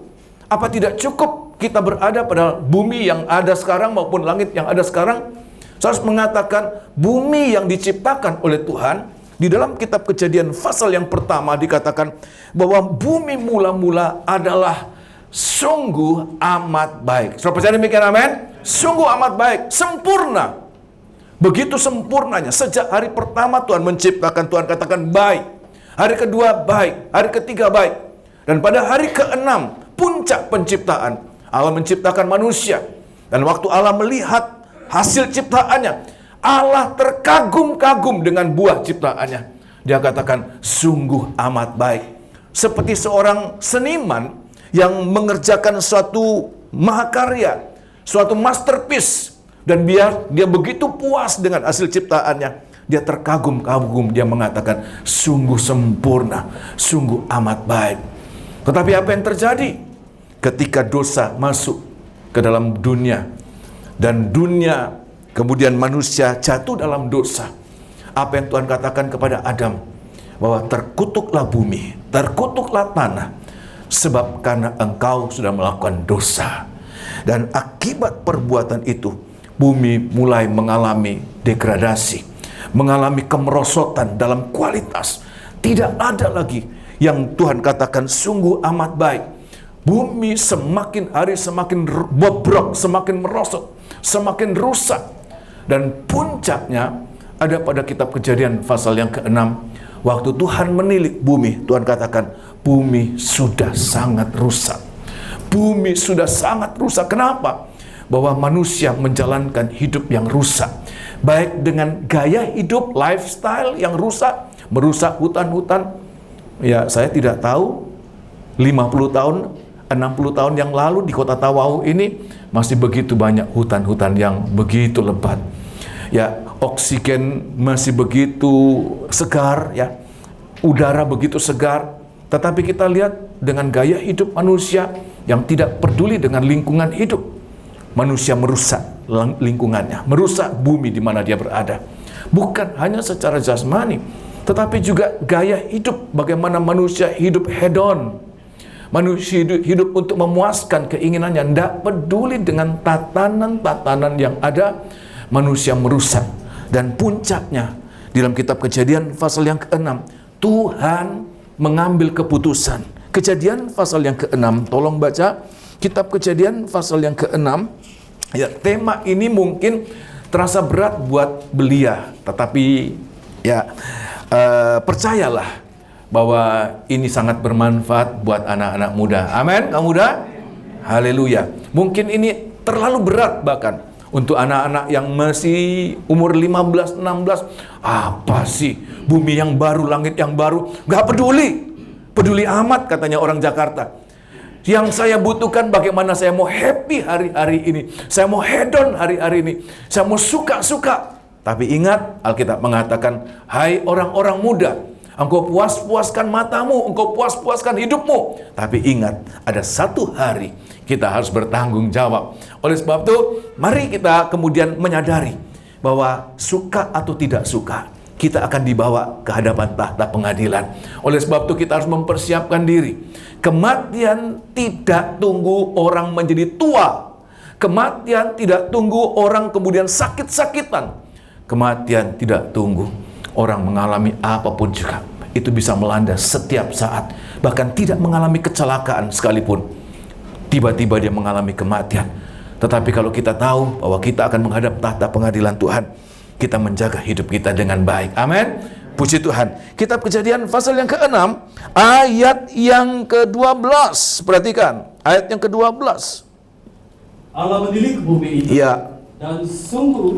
Apa tidak cukup kita berada pada bumi yang ada sekarang maupun langit yang ada sekarang? Saya harus mengatakan, bumi yang diciptakan oleh Tuhan, di dalam kitab Kejadian pasal yang pertama dikatakan bahwa bumi mula-mula adalah sungguh amat baik. Saudara percaya demikian, amin? Sungguh amat baik, sempurna. Begitu sempurnanya. Sejak hari pertama Tuhan menciptakan, Tuhan katakan baik. Hari kedua baik, hari ketiga baik. Dan pada hari keenam, puncak penciptaan, Allah menciptakan manusia. Dan waktu Allah melihat hasil ciptaannya, Allah terkagum-kagum dengan buah ciptaannya. Dia katakan, sungguh amat baik. Seperti seorang seniman yang mengerjakan suatu mahakarya, suatu masterpiece, dan dia begitu puas dengan hasil ciptaannya. Dia terkagum-kagum, dia mengatakan, sungguh sempurna, sungguh amat baik. Tetapi apa yang terjadi ketika dosa masuk ke dalam dunia, dan dunia kemudian manusia jatuh dalam dosa? Apa yang Tuhan katakan kepada Adam? Bahwa terkutuklah bumi, terkutuklah tanah, sebab karena engkau sudah melakukan dosa. Dan akibat perbuatan itu, bumi mulai mengalami degradasi, mengalami kemerosotan dalam kualitas. Tidak ada lagi yang Tuhan katakan sungguh amat baik. Bumi semakin hari semakin bobrok, semakin merosot, semakin rusak. Dan puncaknya ada pada kitab Kejadian pasal yang ke-6. Waktu Tuhan menilik bumi, Tuhan katakan, bumi sudah sangat rusak. Bumi sudah sangat rusak. Kenapa? Bahwa manusia menjalankan hidup yang rusak. Baik dengan gaya hidup, lifestyle yang rusak, merusak hutan-hutan. Ya, saya tidak tahu 50 tahun 60 tahun yang lalu di kota Tawau ini masih begitu banyak hutan-hutan yang begitu lebat. Ya, oksigen masih begitu segar, ya. Udara begitu segar. Tetapi kita lihat dengan gaya hidup manusia yang tidak peduli dengan lingkungan hidup. Manusia merusak lingkungannya, merusak bumi di mana dia berada. Bukan hanya secara jasmani, tetapi juga gaya hidup, bagaimana manusia hidup hedon. Manusia hidup untuk memuaskan keinginannya, tidak peduli dengan tatanan-tatanan yang ada. Manusia merusak. Dan puncaknya, dalam kitab Kejadian pasal yang ke-6, Tuhan mengambil keputusan. Kejadian pasal yang ke-6, tolong baca kitab Kejadian pasal yang ke-6. Ya, tema ini mungkin terasa berat buat belia, tetapi ya percayalah bahwa ini sangat bermanfaat buat anak-anak muda. Amin, kaum muda? Haleluya. Mungkin ini terlalu berat bahkan untuk anak-anak yang masih umur 15, 16. Apa sih? Bumi yang baru, langit yang baru. Gak peduli. Peduli amat katanya orang Jakarta. Yang saya butuhkan bagaimana saya mau happy hari-hari ini. Saya mau hedon hari-hari ini. Saya mau suka-suka. Tapi ingat, Alkitab mengatakan, hai orang-orang muda, engkau puas-puaskan matamu, engkau puas-puaskan hidupmu. Tapi ingat, ada satu hari kita harus bertanggung jawab. Oleh sebab itu, mari kita kemudian menyadari bahwa suka atau tidak suka, kita akan dibawa ke hadapan tahta pengadilan. Oleh sebab itu, kita harus mempersiapkan diri. Kematian tidak tunggu orang menjadi tua. Kematian tidak tunggu orang kemudian sakit-sakitan. Kematian tidak tunggu orang mengalami apapun juga. Itu bisa melanda setiap saat. Bahkan tidak mengalami kecelakaan sekalipun. Tiba-tiba dia mengalami kematian. Tetapi kalau kita tahu bahwa kita akan menghadap tahta pengadilan Tuhan, kita menjaga hidup kita dengan baik. Amin. Puji Tuhan. Kitab Kejadian pasal yang ke-6, ayat yang ke-12. Perhatikan, ayat yang ke-12. Allah menilik bumi itu. Ya. Dan sungguh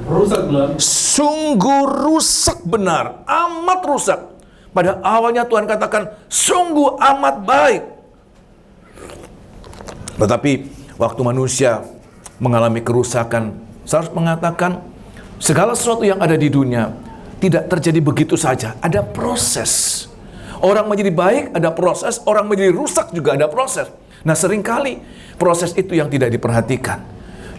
rusak benar. Sungguh rusak benar, amat rusak. Pada awalnya Tuhan katakan sungguh amat baik. Tetapi waktu manusia mengalami kerusakan, saya harus mengatakan segala sesuatu yang ada di dunia tidak terjadi begitu saja. Ada proses. Orang menjadi baik ada proses, orang menjadi rusak juga ada proses. Nah, seringkali proses itu yang tidak diperhatikan.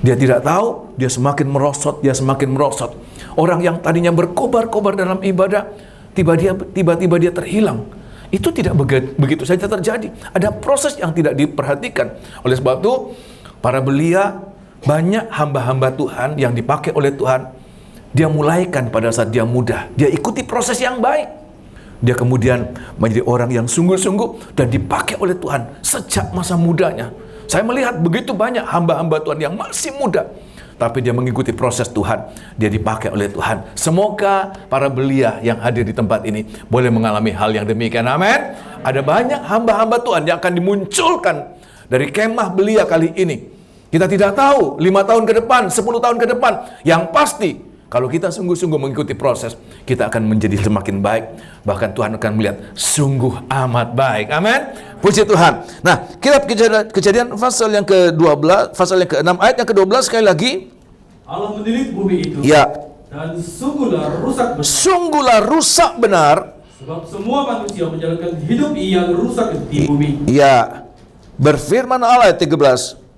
Dia tidak tahu, dia semakin merosot, dia semakin merosot. Orang yang tadinya berkobar-kobar dalam ibadah, tiba-tiba dia terhilang. Itu tidak begitu saja terjadi. Ada proses yang tidak diperhatikan. Oleh sebab itu, para belia, banyak hamba-hamba Tuhan yang dipakai oleh Tuhan, dia mulaikan pada saat dia muda. Dia ikuti proses yang baik. Dia kemudian menjadi orang yang sungguh-sungguh dan dipakai oleh Tuhan sejak masa mudanya. Saya melihat begitu banyak hamba-hamba Tuhan yang masih muda, tapi dia mengikuti proses Tuhan. Dia dipakai oleh Tuhan. Semoga para belia yang hadir di tempat ini boleh mengalami hal yang demikian. Amin. Ada banyak hamba-hamba Tuhan yang akan dimunculkan dari kemah belia kali ini. Kita tidak tahu 5 tahun ke depan, 10 tahun ke depan. Yang pasti, kalau kita sungguh-sungguh mengikuti proses, kita akan menjadi semakin baik. Bahkan Tuhan akan melihat sungguh amat baik. Amin. Puji Tuhan. Nah, kitab Kejadian pasal yang ke-12, pasal yang ke-6, ayat yang ke-12 sekali lagi. Allah menilik bumi itu. Ya. Dan sungguhlah rusak benar. Sungguhlah rusak benar. Sebab semua manusia menjalankan hidup yang rusak di bumi. Ya. Berfirman Allah ayat 13.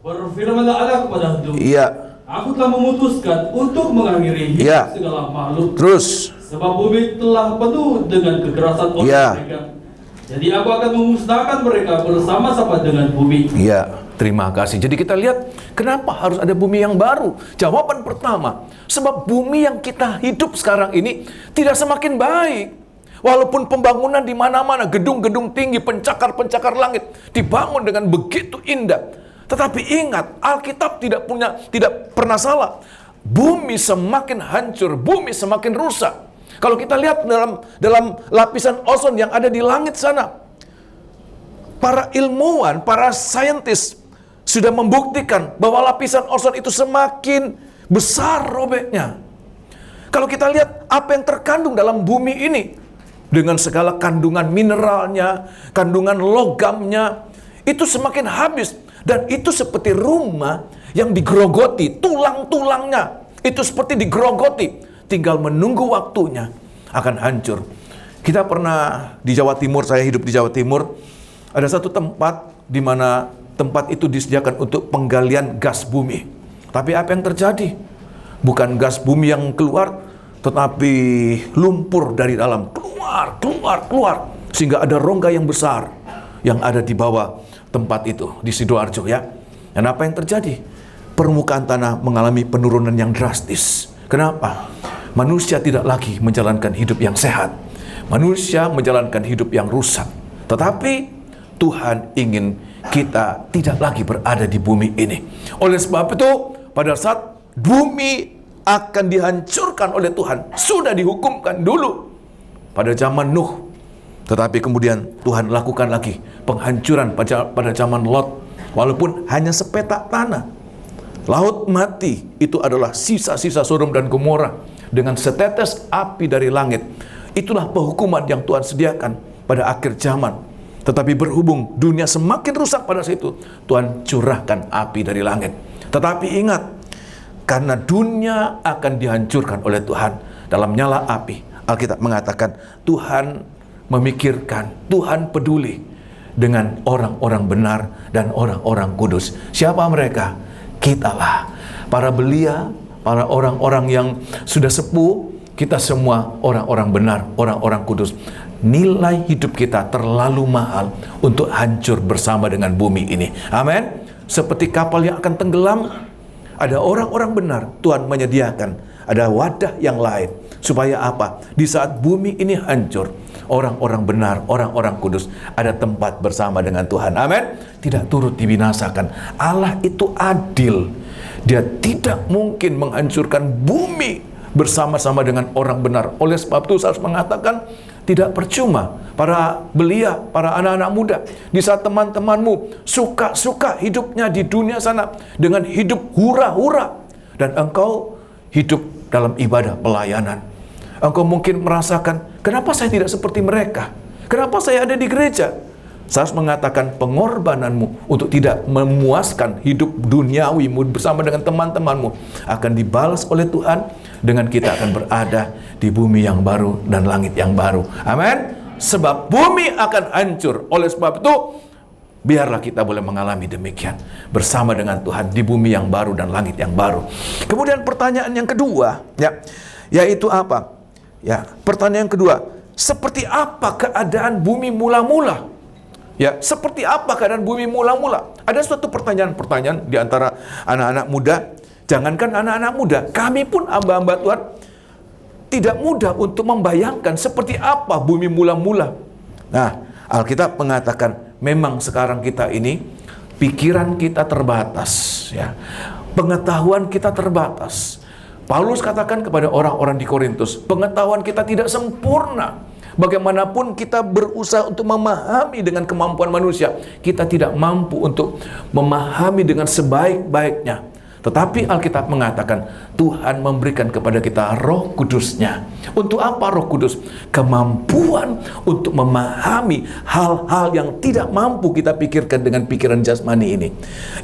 Berfirmanlah Allah kepada Nuh. Ya. Aku telah memutuskan untuk mengakhiri hidup segala makhluk. Terus. Sebab bumi telah penuh dengan kekerasan oleh mereka. Jadi aku akan memusnahkan mereka bersama-sama dengan bumi. Ya, terima kasih. Jadi kita lihat kenapa harus ada bumi yang baru. Jawaban pertama, sebab bumi yang kita hidup sekarang ini tidak semakin baik. Walaupun pembangunan di mana-mana, gedung-gedung tinggi, pencakar-pencakar langit dibangun dengan begitu indah. Tetapi ingat, Alkitab tidak pernah salah. Bumi semakin hancur, bumi semakin rusak. Kalau kita lihat dalam lapisan ozon yang ada di langit sana, para ilmuwan, para saintis sudah membuktikan bahwa lapisan ozon itu semakin besar robeknya. Kalau kita lihat apa yang terkandung dalam bumi ini, dengan segala kandungan mineralnya, kandungan logamnya, itu semakin habis. Dan itu seperti rumah yang digerogoti, tulang-tulangnya itu seperti digerogoti, tinggal menunggu waktunya akan hancur. Kita pernah di Jawa Timur, saya hidup di Jawa Timur, ada satu tempat di mana tempat itu disediakan untuk penggalian gas bumi. Tapi apa yang terjadi? Bukan gas bumi yang keluar, tetapi lumpur dari dalam keluar, sehingga ada rongga yang besar yang ada di bawah tempat itu di Sidoarjo ya. Dan apa yang terjadi? Permukaan tanah mengalami penurunan yang drastis. Kenapa? Manusia tidak lagi menjalankan hidup yang sehat. Manusia menjalankan hidup yang rusak. Tetapi Tuhan ingin kita tidak lagi berada di bumi ini. Oleh sebab itu, pada saat bumi akan dihancurkan oleh Tuhan, sudah dihukumkan dulu pada zaman Nuh. Tetapi kemudian Tuhan lakukan lagi penghancuran pada zaman Lot. Walaupun hanya sepetak tanah. Laut mati itu adalah sisa-sisa Sodom dan Gomora dengan setetes api dari langit. Itulah penghukuman yang Tuhan sediakan pada akhir zaman. Tetapi berhubung dunia semakin rusak pada situ, Tuhan curahkan api dari langit. Tetapi ingat, karena dunia akan dihancurkan oleh Tuhan dalam nyala api, Alkitab mengatakan Tuhan memikirkan, Tuhan peduli dengan orang-orang benar dan orang-orang kudus. Siapa mereka? Kitalah, para belia, para orang-orang yang sudah sepuh. Kita semua orang-orang benar, orang-orang kudus. Nilai hidup kita terlalu mahal untuk hancur bersama dengan bumi ini. Amin. Seperti kapal yang akan tenggelam, ada orang-orang benar, Tuhan menyediakan ada wadah yang lain. Supaya apa? Di saat bumi ini hancur, orang-orang benar, orang-orang kudus ada tempat bersama dengan Tuhan. Amin. Tidak turut dibinasakan. Allah itu adil. Dia tidak mungkin menghancurkan bumi bersama-sama dengan orang benar. Oleh sebab itu saya harus mengatakan, tidak percuma para belia, para anak-anak muda, di saat teman-temanmu suka-suka hidupnya di dunia sana dengan hidup hura-hura, dan engkau hidup dalam ibadah pelayanan. Engkau mungkin merasakan, kenapa saya tidak seperti mereka? Kenapa saya ada di gereja? Saya harus mengatakan, pengorbananmu untuk tidak memuaskan hidup duniawimu bersama dengan teman-temanmu akan dibalas oleh Tuhan dengan kita akan berada di bumi yang baru dan langit yang baru. Amin. Sebab bumi akan hancur. Oleh sebab itu, biarlah kita boleh mengalami demikian bersama dengan Tuhan di bumi yang baru dan langit yang baru. Kemudian pertanyaan yang kedua, yaitu apa? Pertanyaan yang kedua, seperti apa keadaan bumi mula-mula? Seperti apa keadaan bumi mula-mula? Ada suatu pertanyaan-pertanyaan di antara anak-anak muda. Jangankan anak-anak muda, kami pun hamba-hamba Tuhan tidak mudah untuk membayangkan seperti apa bumi mula-mula. Nah, Alkitab mengatakan memang sekarang kita ini pikiran kita terbatas, pengetahuan kita terbatas. Paulus katakan kepada orang-orang di Korintus, pengetahuan kita tidak sempurna. Bagaimanapun kita berusaha untuk memahami dengan kemampuan manusia, kita tidak mampu untuk memahami dengan sebaik-baiknya. Tetapi Alkitab mengatakan Tuhan memberikan kepada kita Roh Kudus-Nya. Untuk apa Roh Kudus? Kemampuan untuk memahami hal-hal yang tidak mampu kita pikirkan dengan pikiran jasmani ini.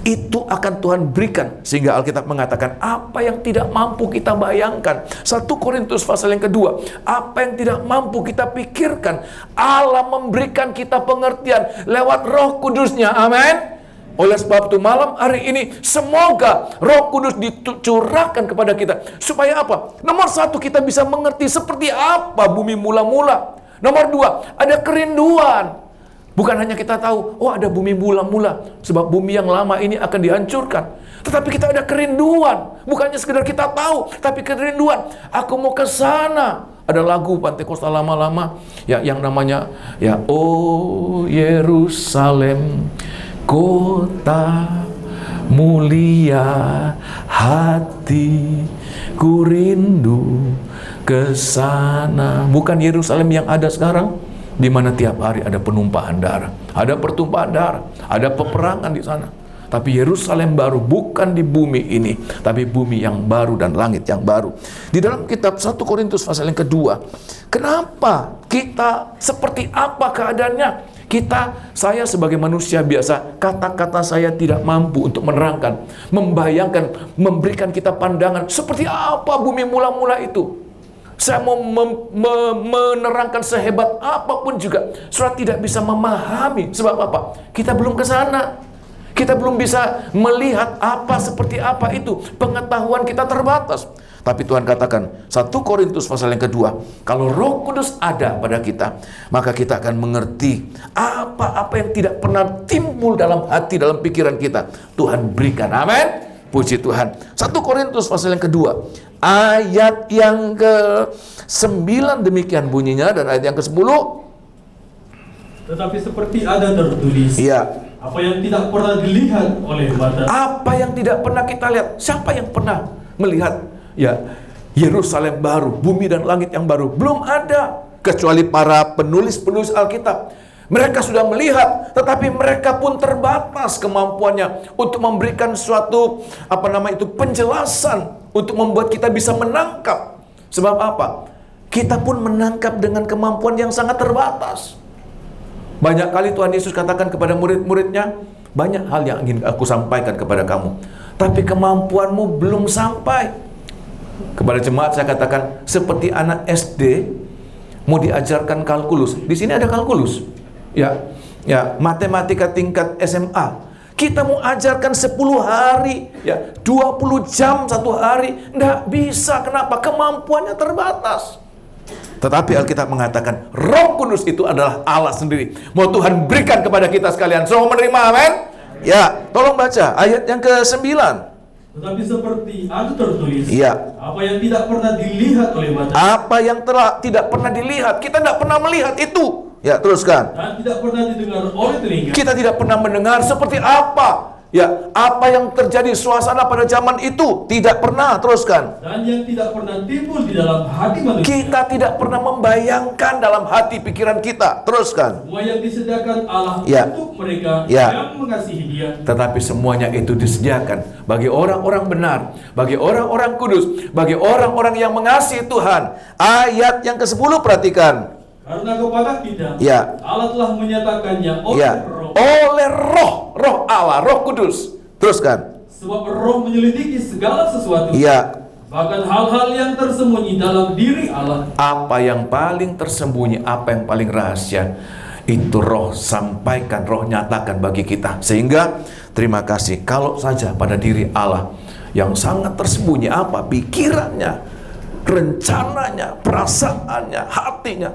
Itu akan Tuhan berikan, sehingga Alkitab mengatakan apa yang tidak mampu kita bayangkan. 1 Korintus pasal yang kedua, apa yang tidak mampu kita pikirkan, Allah memberikan kita pengertian lewat Roh Kudus-Nya. Amin. Oleh sebab itu malam hari ini semoga Roh Kudus dicurahkan kepada kita. Supaya apa? Nomor satu, kita bisa mengerti seperti apa bumi mula-mula. Nomor dua, ada kerinduan. Bukan hanya kita tahu, ada bumi mula-mula, sebab bumi yang lama ini akan dihancurkan. Tetapi kita ada kerinduan. Bukannya sekedar kita tahu, tapi kerinduan. Aku mau ke sana. ada lagu Pantekosta lama-lama ya yang namanya ya Oh Yerusalem kota mulia, hatiku rindu ke sana. Bukan Yerusalem yang ada sekarang, di mana tiap hari ada penumpahan darah, ada pertumpahan darah, ada peperangan di sana. Tapi Yerusalem baru bukan di bumi ini, tapi bumi yang baru dan langit yang baru. Di dalam kitab 1 Korintus pasal yang kedua, kenapa kita seperti apa keadaannya? Saya sebagai manusia biasa, kata-kata saya tidak mampu untuk menerangkan, membayangkan, memberikan kita pandangan seperti apa bumi mula-mula itu. Saya mau menerangkan sehebat apapun juga, saudara tidak bisa memahami. Sebab apa? Kita belum ke sana. Kita belum bisa melihat apa seperti apa itu. Pengetahuan kita terbatas. Tapi Tuhan katakan 1 Korintus pasal yang kedua, kalau Roh Kudus ada pada kita, maka kita akan mengerti apa-apa yang tidak pernah timbul dalam hati, dalam pikiran kita. Tuhan berikan. Amin. Puji Tuhan. 1 Korintus pasal yang kedua, ayat yang ke-9 demikian bunyinya, dan ayat yang ke-10. Tetapi seperti ada tertulis, iya, apa yang tidak pernah dilihat oleh mata, apa yang tidak pernah kita lihat. Siapa yang pernah melihat ya Yerusalem baru, bumi dan langit yang baru? Belum ada, kecuali para penulis-penulis Alkitab. Mereka sudah melihat, tetapi mereka pun terbatas kemampuannya untuk memberikan suatu penjelasan untuk membuat kita bisa menangkap. Sebab apa? Kita pun menangkap dengan kemampuan yang sangat terbatas. Banyak kali Tuhan Yesus katakan kepada murid-muridnya, banyak hal yang ingin aku sampaikan kepada kamu, tapi kemampuanmu belum sampai. Kepada jemaat saya katakan, seperti anak SD mau diajarkan kalkulus. Di sini ada kalkulus. Ya, matematika tingkat SMA. Kita mau ajarkan 10 hari, ya, 20 jam satu hari, enggak bisa. Kenapa? Kemampuannya terbatas. Tetapi Alkitab mengatakan Roh Kudus itu adalah Allah sendiri. Mau Tuhan berikan kepada kita sekalian. Semua menerima, amin? Ya, tolong baca ayat yang ke-9. Tetapi seperti ada tertulis, iya, apa yang tidak pernah dilihat oleh mata, apa yang tidak pernah dilihat, kita tidak pernah melihat itu. Ya, teruskan. Dan tidak pernah didengar oleh telinga, kita tidak pernah mendengar seperti apa. Ya, apa yang terjadi suasana pada zaman itu tidak pernah. Teruskan. Dan yang tidak pernah timbul di dalam hati manusia, kita tidak pernah membayangkan dalam hati pikiran kita. Teruskan. semua yang disediakan Allah ya, untuk mereka ya, yang mengasihi Dia. Tetapi semuanya itu disediakan bagi orang-orang benar, bagi orang-orang kudus, bagi orang-orang yang mengasihi Tuhan. Ayat yang ke-10 perhatikan. Karena kepada kita, ya, Allah telah menyatakannya oleh ya, Roh. Oleh Roh Allah, Roh Kudus. Teruskan. Sebab Roh menyelidiki segala sesuatu. Ya. Bahkan hal-hal yang tersembunyi dalam diri Allah. Apa yang paling tersembunyi, apa yang paling rahasia, itu Roh sampaikan, Roh nyatakan bagi kita. Sehingga terima kasih, kalau saja pada diri Allah yang sangat tersembunyi, apa pikirannya, rencananya, perasaannya, hatinya,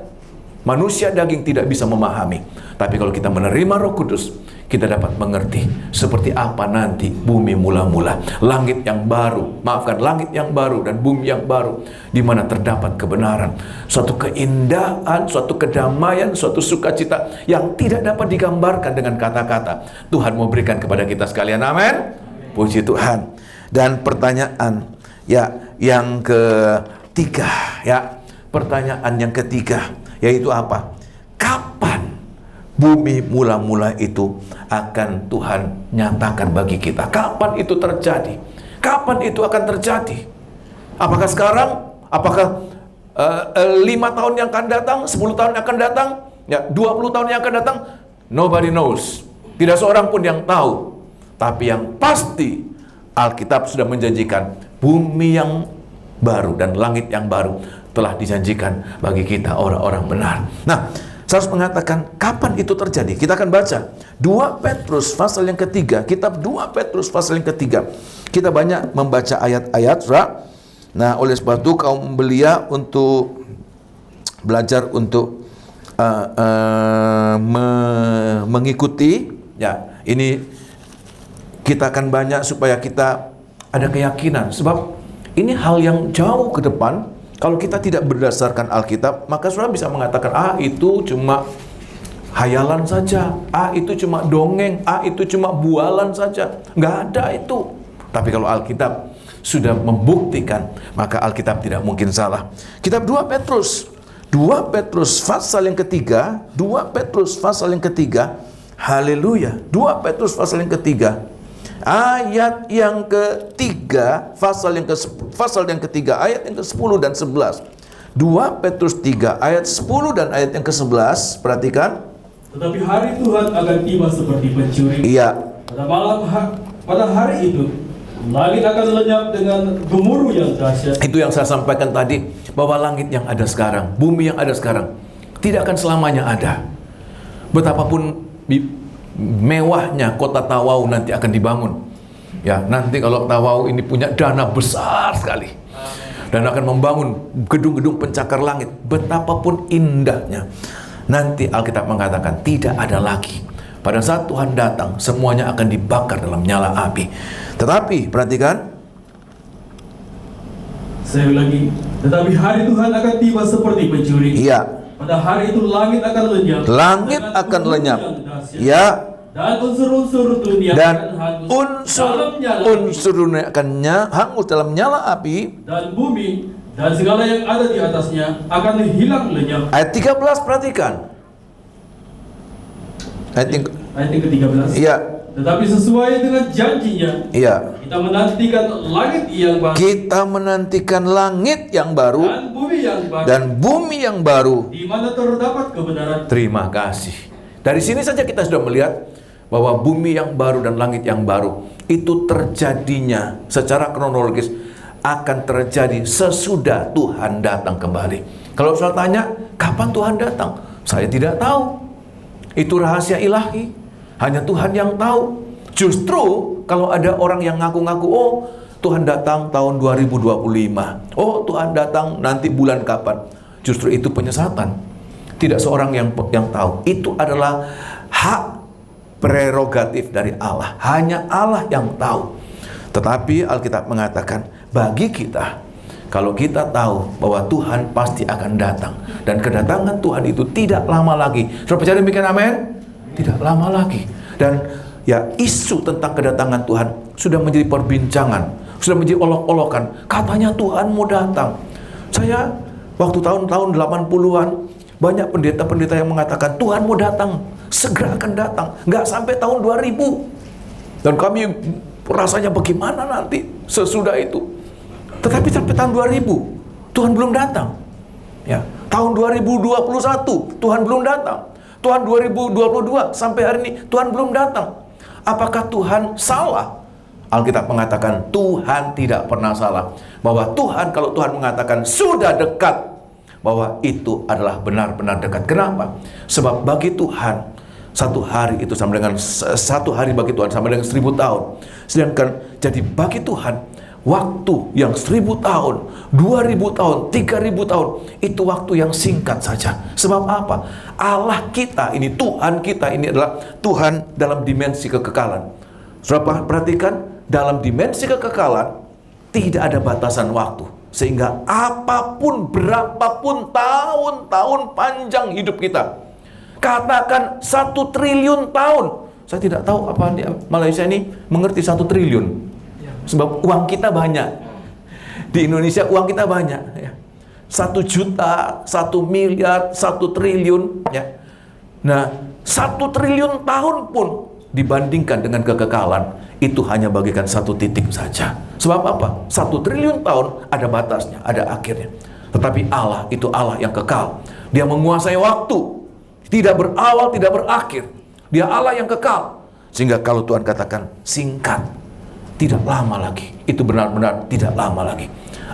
manusia daging tidak bisa memahami. Tapi kalau kita menerima Roh Kudus, kita dapat mengerti seperti apa nanti bumi mula-mula, langit yang baru, langit yang baru dan bumi yang baru, di mana terdapat kebenaran, suatu keindahan, suatu kedamaian, suatu sukacita yang tidak dapat digambarkan dengan kata-kata. Tuhan mau berikan kepada kita sekalian, amin. Puji Tuhan. Dan pertanyaan yang ketiga, pertanyaan yang ketiga, yaitu apa? Kapan bumi mula-mula itu akan Tuhan nyatakan bagi kita? Kapan itu terjadi? Kapan itu akan terjadi? Apakah sekarang? Apakah 5 tahun yang akan datang? 10 tahun yang akan datang? 20 tahun yang akan datang? Nobody knows. Tidak seorang pun yang tahu. Tapi yang pasti Alkitab sudah menjanjikan bumi yang baru dan langit yang baru telah dijanjikan bagi kita orang-orang benar. Nah, saya harus mengatakan kapan itu terjadi. Kita akan baca 2 Petrus pasal yang ketiga. Kitab 2 Petrus pasal yang ketiga. Kita banyak membaca ayat-ayat, saudara. Nah, oleh sebab itu kaum belia untuk belajar untuk mengikuti. Ya, ini kita akan banyak supaya kita ada keyakinan. Sebab ini hal yang jauh ke depan, Kalau kita tidak berdasarkan Alkitab, maka saudara bisa mengatakan, itu cuma hayalan saja, itu cuma dongeng, itu cuma bualan saja. Nggak ada itu. Tapi kalau Alkitab sudah membuktikan, maka Alkitab tidak mungkin salah. Kitab 2 Petrus pasal yang ketiga, 2 Petrus pasal yang ketiga, haleluya, 2 Petrus pasal yang ketiga, ayat yang ketiga, pasal yang ketiga, ayat yang ke-10 dan 11. 2 Petrus 3 ayat 10 dan ayat yang ke-11, perhatikan. Tetapi hari Tuhan akan tiba seperti pencuri. Iya. Pada hari itu, langit akan lenyap dengan gemuruh yang dahsyat. Itu yang saya sampaikan tadi, bahwa langit yang ada sekarang, bumi yang ada sekarang, tidak akan selamanya ada. Betapapun mewahnya kota Tawau nanti akan dibangun. Ya, nanti kalau Tawau ini punya dana besar sekali dan akan membangun gedung-gedung pencakar langit, betapapun indahnya, nanti Alkitab mengatakan tidak ada lagi. Pada saat Tuhan datang, semuanya akan dibakar dalam nyala api. Tetapi perhatikan, saya ulangi, tetapi hari Tuhan akan tiba seperti pencuri. Iya. Pada hari itu langit akan lenyap. Langit akan lenyap. Ya. Dan unsur-unsur dunia akan hangus dalam nyala api. Dan bumi dan segala yang ada di atasnya akan hilang lenyap. Ayat 13 perhatikan. Ayat yang ke-13. Iya. Tetapi sesuai dengan janjinya, iya, kita menantikan langit yang baru. Kita menantikan langit yang baru dan bumi yang baru, di mana terdapat kebenaran. Terima kasih. Dari sini saja kita sudah melihat bahwa bumi yang baru dan langit yang baru itu terjadinya secara kronologis akan terjadi sesudah Tuhan datang kembali. Kalau saya tanya, kapan Tuhan datang? Saya tidak tahu. Itu rahasia ilahi. Hanya Tuhan yang tahu. Justru kalau ada orang yang ngaku-ngaku, Tuhan datang tahun 2025. Tuhan datang nanti bulan kapan. Justru itu penyesatan. Tidak seorang yang tahu. Itu adalah hak prerogatif dari Allah. Hanya Allah yang tahu. Tetapi Alkitab mengatakan, bagi kita, kalau kita tahu bahwa Tuhan pasti akan datang, dan kedatangan Tuhan itu tidak lama lagi. Saudara percaya demikian, amin? Tidak lama lagi. Dan ya, isu tentang kedatangan Tuhan sudah menjadi perbincangan, sudah menjadi olok-olokan. Katanya Tuhan mau datang. Saya waktu tahun-tahun 80-an, banyak pendeta-pendeta yang mengatakan Tuhan mau datang, segera akan datang, nggak sampai tahun 2000. Dan kami rasanya bagaimana nanti sesudah itu. Tetapi sampai tahun 2000 Tuhan belum datang. Ya, tahun 2021 Tuhan belum datang. Tuhan 2022 sampai hari ini Tuhan belum datang. Apakah Tuhan salah? Alkitab mengatakan Tuhan tidak pernah salah. Bahwa Tuhan, kalau Tuhan mengatakan sudah dekat, bahwa itu adalah benar-benar dekat. Kenapa? Sebab bagi Tuhan satu hari itu sama dengan satu hari bagi Tuhan sama dengan 1000 tahun. Sedangkan jadi bagi Tuhan waktu yang 1000 tahun, 2000 tahun, 3000 tahun, itu waktu yang singkat saja. Sebab apa? Allah kita ini, Tuhan kita ini adalah Tuhan dalam dimensi kekekalan. Saudara perhatikan, dalam dimensi kekekalan tidak ada batasan waktu. Sehingga apapun, berapapun tahun-tahun panjang hidup kita, katakan 1 triliun tahun. Saya tidak tahu apa di Malaysia ini mengerti 1 triliun. Sebab uang kita banyak. Di Indonesia uang kita banyak. Ya. 1 juta, 1 miliar, 1 triliun. Ya. Nah, 1 triliun tahun pun dibandingkan dengan kekekalan, itu hanya bagikan 1 titik saja. Sebab apa? 1 triliun tahun ada batasnya, ada akhirnya. Tetapi Allah itu Allah yang kekal. Dia menguasai waktu. Tidak berawal, tidak berakhir. Dia Allah yang kekal. Sehingga kalau Tuhan katakan singkat, tidak lama lagi, itu benar-benar tidak lama lagi.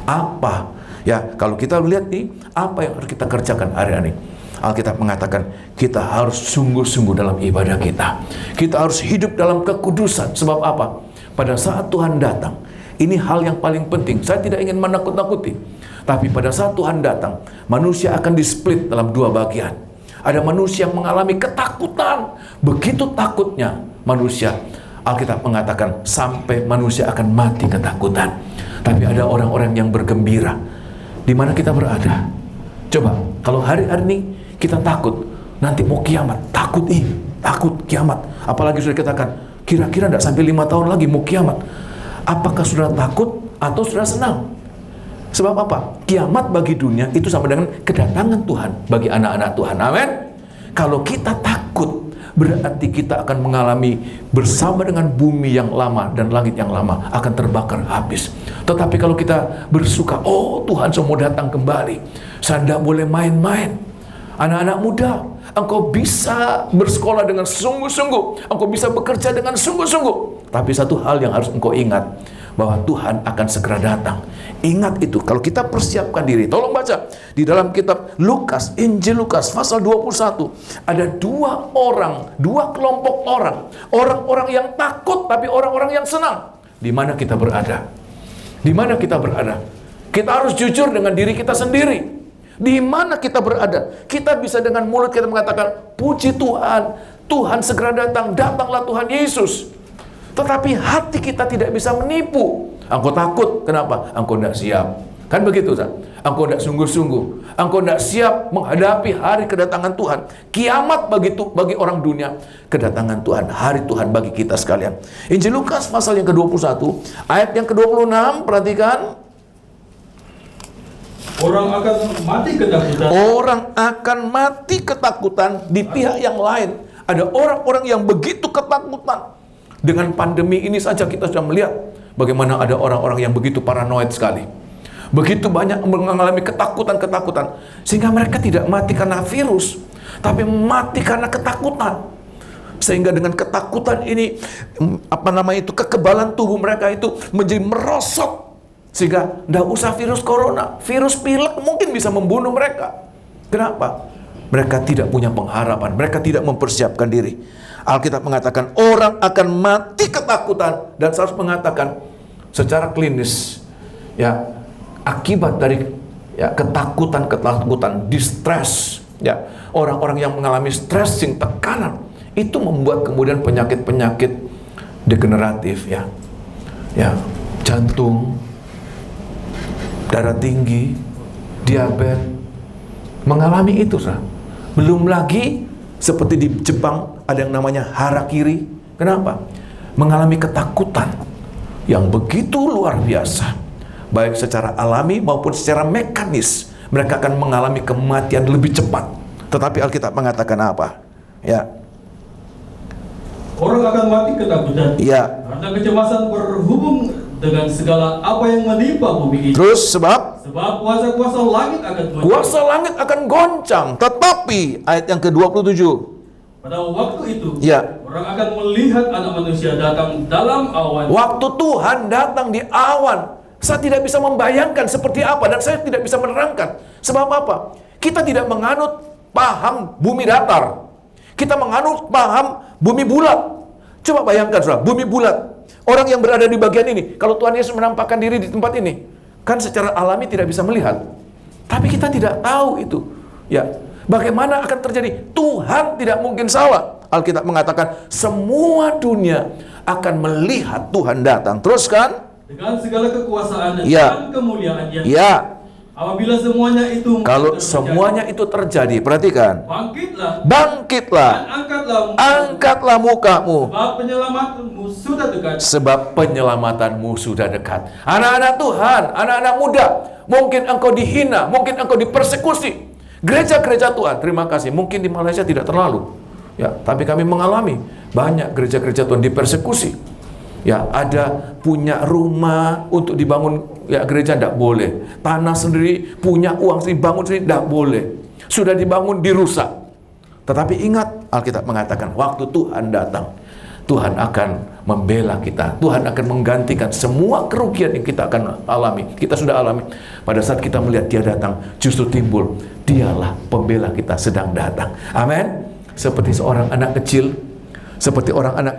Apa? Ya, kalau kita lihat nih, apa yang harus kita kerjakan hari ini? Alkitab mengatakan kita harus sungguh-sungguh dalam ibadah kita. Kita harus hidup dalam kekudusan. Sebab apa? Pada saat Tuhan datang, ini hal yang paling penting. Saya tidak ingin menakut-nakuti. Tapi pada saat Tuhan datang, manusia akan displit dalam 2 bagian. Ada manusia yang mengalami ketakutan. Begitu takutnya manusia, Alkitab mengatakan sampai manusia akan mati ketakutan. Tapi ada orang-orang yang bergembira. Di mana kita berada? Coba, kalau hari-hari ini kita takut, nanti mau kiamat, takut kiamat. Apalagi sudah dikatakan, kira-kira tidak sampai 5 tahun lagi mau kiamat. Apakah sudah takut atau sudah senang? Sebab apa? Kiamat bagi dunia itu sama dengan kedatangan Tuhan bagi anak-anak Tuhan. Amin. Kalau kita takut, berarti kita akan mengalami bersama dengan bumi yang lama dan langit yang lama akan terbakar habis. Tetapi kalau kita bersuka, oh Tuhan semua datang kembali, saya tidak boleh main-main. Anak-anak muda, engkau bisa bersekolah dengan sungguh-sungguh, engkau bisa bekerja dengan sungguh-sungguh. Tapi satu hal yang harus engkau ingat, bahwa Tuhan akan segera datang. Ingat itu, kalau kita persiapkan diri. Tolong baca di dalam kitab Lukas, Injil Lukas pasal 21. Ada dua kelompok orang. Orang-orang yang takut tapi orang-orang yang senang. Di mana kita berada? Di mana kita berada? Kita harus jujur dengan diri kita sendiri. Di mana kita berada? Kita bisa dengan mulut kita mengatakan, puji Tuhan, Tuhan segera datang, datanglah Tuhan Yesus. Tetapi hati kita tidak bisa menipu. Engkau takut, kenapa? Engkau tidak siap. Kan begitu, Ustaz? Engkau tidak sungguh-sungguh. Engkau tidak siap menghadapi hari kedatangan Tuhan. Kiamat bagi orang dunia, kedatangan Tuhan, hari Tuhan bagi kita sekalian. Injil Lukas pasal yang ke-21, ayat yang ke-26, perhatikan. Orang akan mati ketakutan. Orang akan mati ketakutan di pihak yang lain. Ada orang-orang yang begitu ketakutan. Dengan pandemi ini saja kita sudah melihat bagaimana ada orang-orang yang begitu paranoid sekali. Begitu banyak mengalami ketakutan-ketakutan. Sehingga mereka tidak mati karena virus, tapi mati karena ketakutan. Sehingga dengan ketakutan ini, kekebalan tubuh mereka itu menjadi merosot. Sehingga tidak usah virus corona, virus pilek mungkin bisa membunuh mereka. Kenapa? Mereka tidak punya pengharapan, mereka tidak mempersiapkan diri. Alkitab mengatakan orang akan mati ketakutan, dan saya harus mengatakan secara klinis, ya, akibat dari ketakutan, distress, ya, orang-orang yang mengalami stressing, tekanan, itu membuat kemudian penyakit-penyakit degeneratif, ya, jantung, darah tinggi, diabetes, mengalami itu, sah. Belum lagi seperti di Jepang ada yang namanya harakiri. Kenapa? Mengalami ketakutan yang begitu luar biasa, baik secara alami maupun secara mekanis. Mereka akan mengalami kematian lebih cepat. Tetapi Alkitab mengatakan apa? Ya. Orang akan mati ketakutan. Ya. Karena kecemasan berhubung dengan segala apa yang menimpa bumi ini. Terus sebab kuasa-kuasa langit akan goncang. Kuasa langit akan goncang. Tetapi ayat yang ke-27. Pada waktu itu, ya, orang akan melihat Anak Manusia datang dalam awan. Waktu Tuhan datang di awan, saya tidak bisa membayangkan seperti apa, dan saya tidak bisa menerangkan. Sebab apa? Kita tidak menganut paham bumi datar. Kita menganut paham bumi bulat. Coba bayangkan, saudara, bumi bulat. Orang yang berada di bagian ini, kalau Tuhan Yesus menampakkan diri di tempat ini, kan secara alami tidak bisa melihat. Tapi kita tidak tahu itu. Ya, bagaimana akan terjadi? Tuhan tidak mungkin salah. Alkitab mengatakan semua dunia akan melihat Tuhan datang. Terus kan? Dengan segala kekuasaan dan kemuliaan yang apabila semuanya itu semuanya itu terjadi, perhatikan. Bangkitlah dan angkatlah mukamu. Sebab penyelamatanmu sudah dekat. Anak-anak Tuhan, anak-anak muda, mungkin engkau dihina, mungkin engkau dipersekusi. Gereja-gereja Tuhan, terima kasih. Mungkin di Malaysia tidak terlalu, ya, tapi kami mengalami banyak gereja-gereja Tuhan dipersekusi. Ya, ada punya rumah untuk dibangun, ya, gereja tidak boleh. Tanah sendiri, punya uang sendiri, bangun sendiri, tidak boleh. Sudah dibangun, dirusak. Tetapi ingat, Alkitab mengatakan waktu Tuhan datang, Tuhan akan membela kita. Tuhan akan menggantikan semua kerugian yang kita akan alami. Kita sudah alami. Pada saat kita melihat Dia datang, justru timbul, Dialah pembela kita sedang datang. Amin. Seperti seorang anak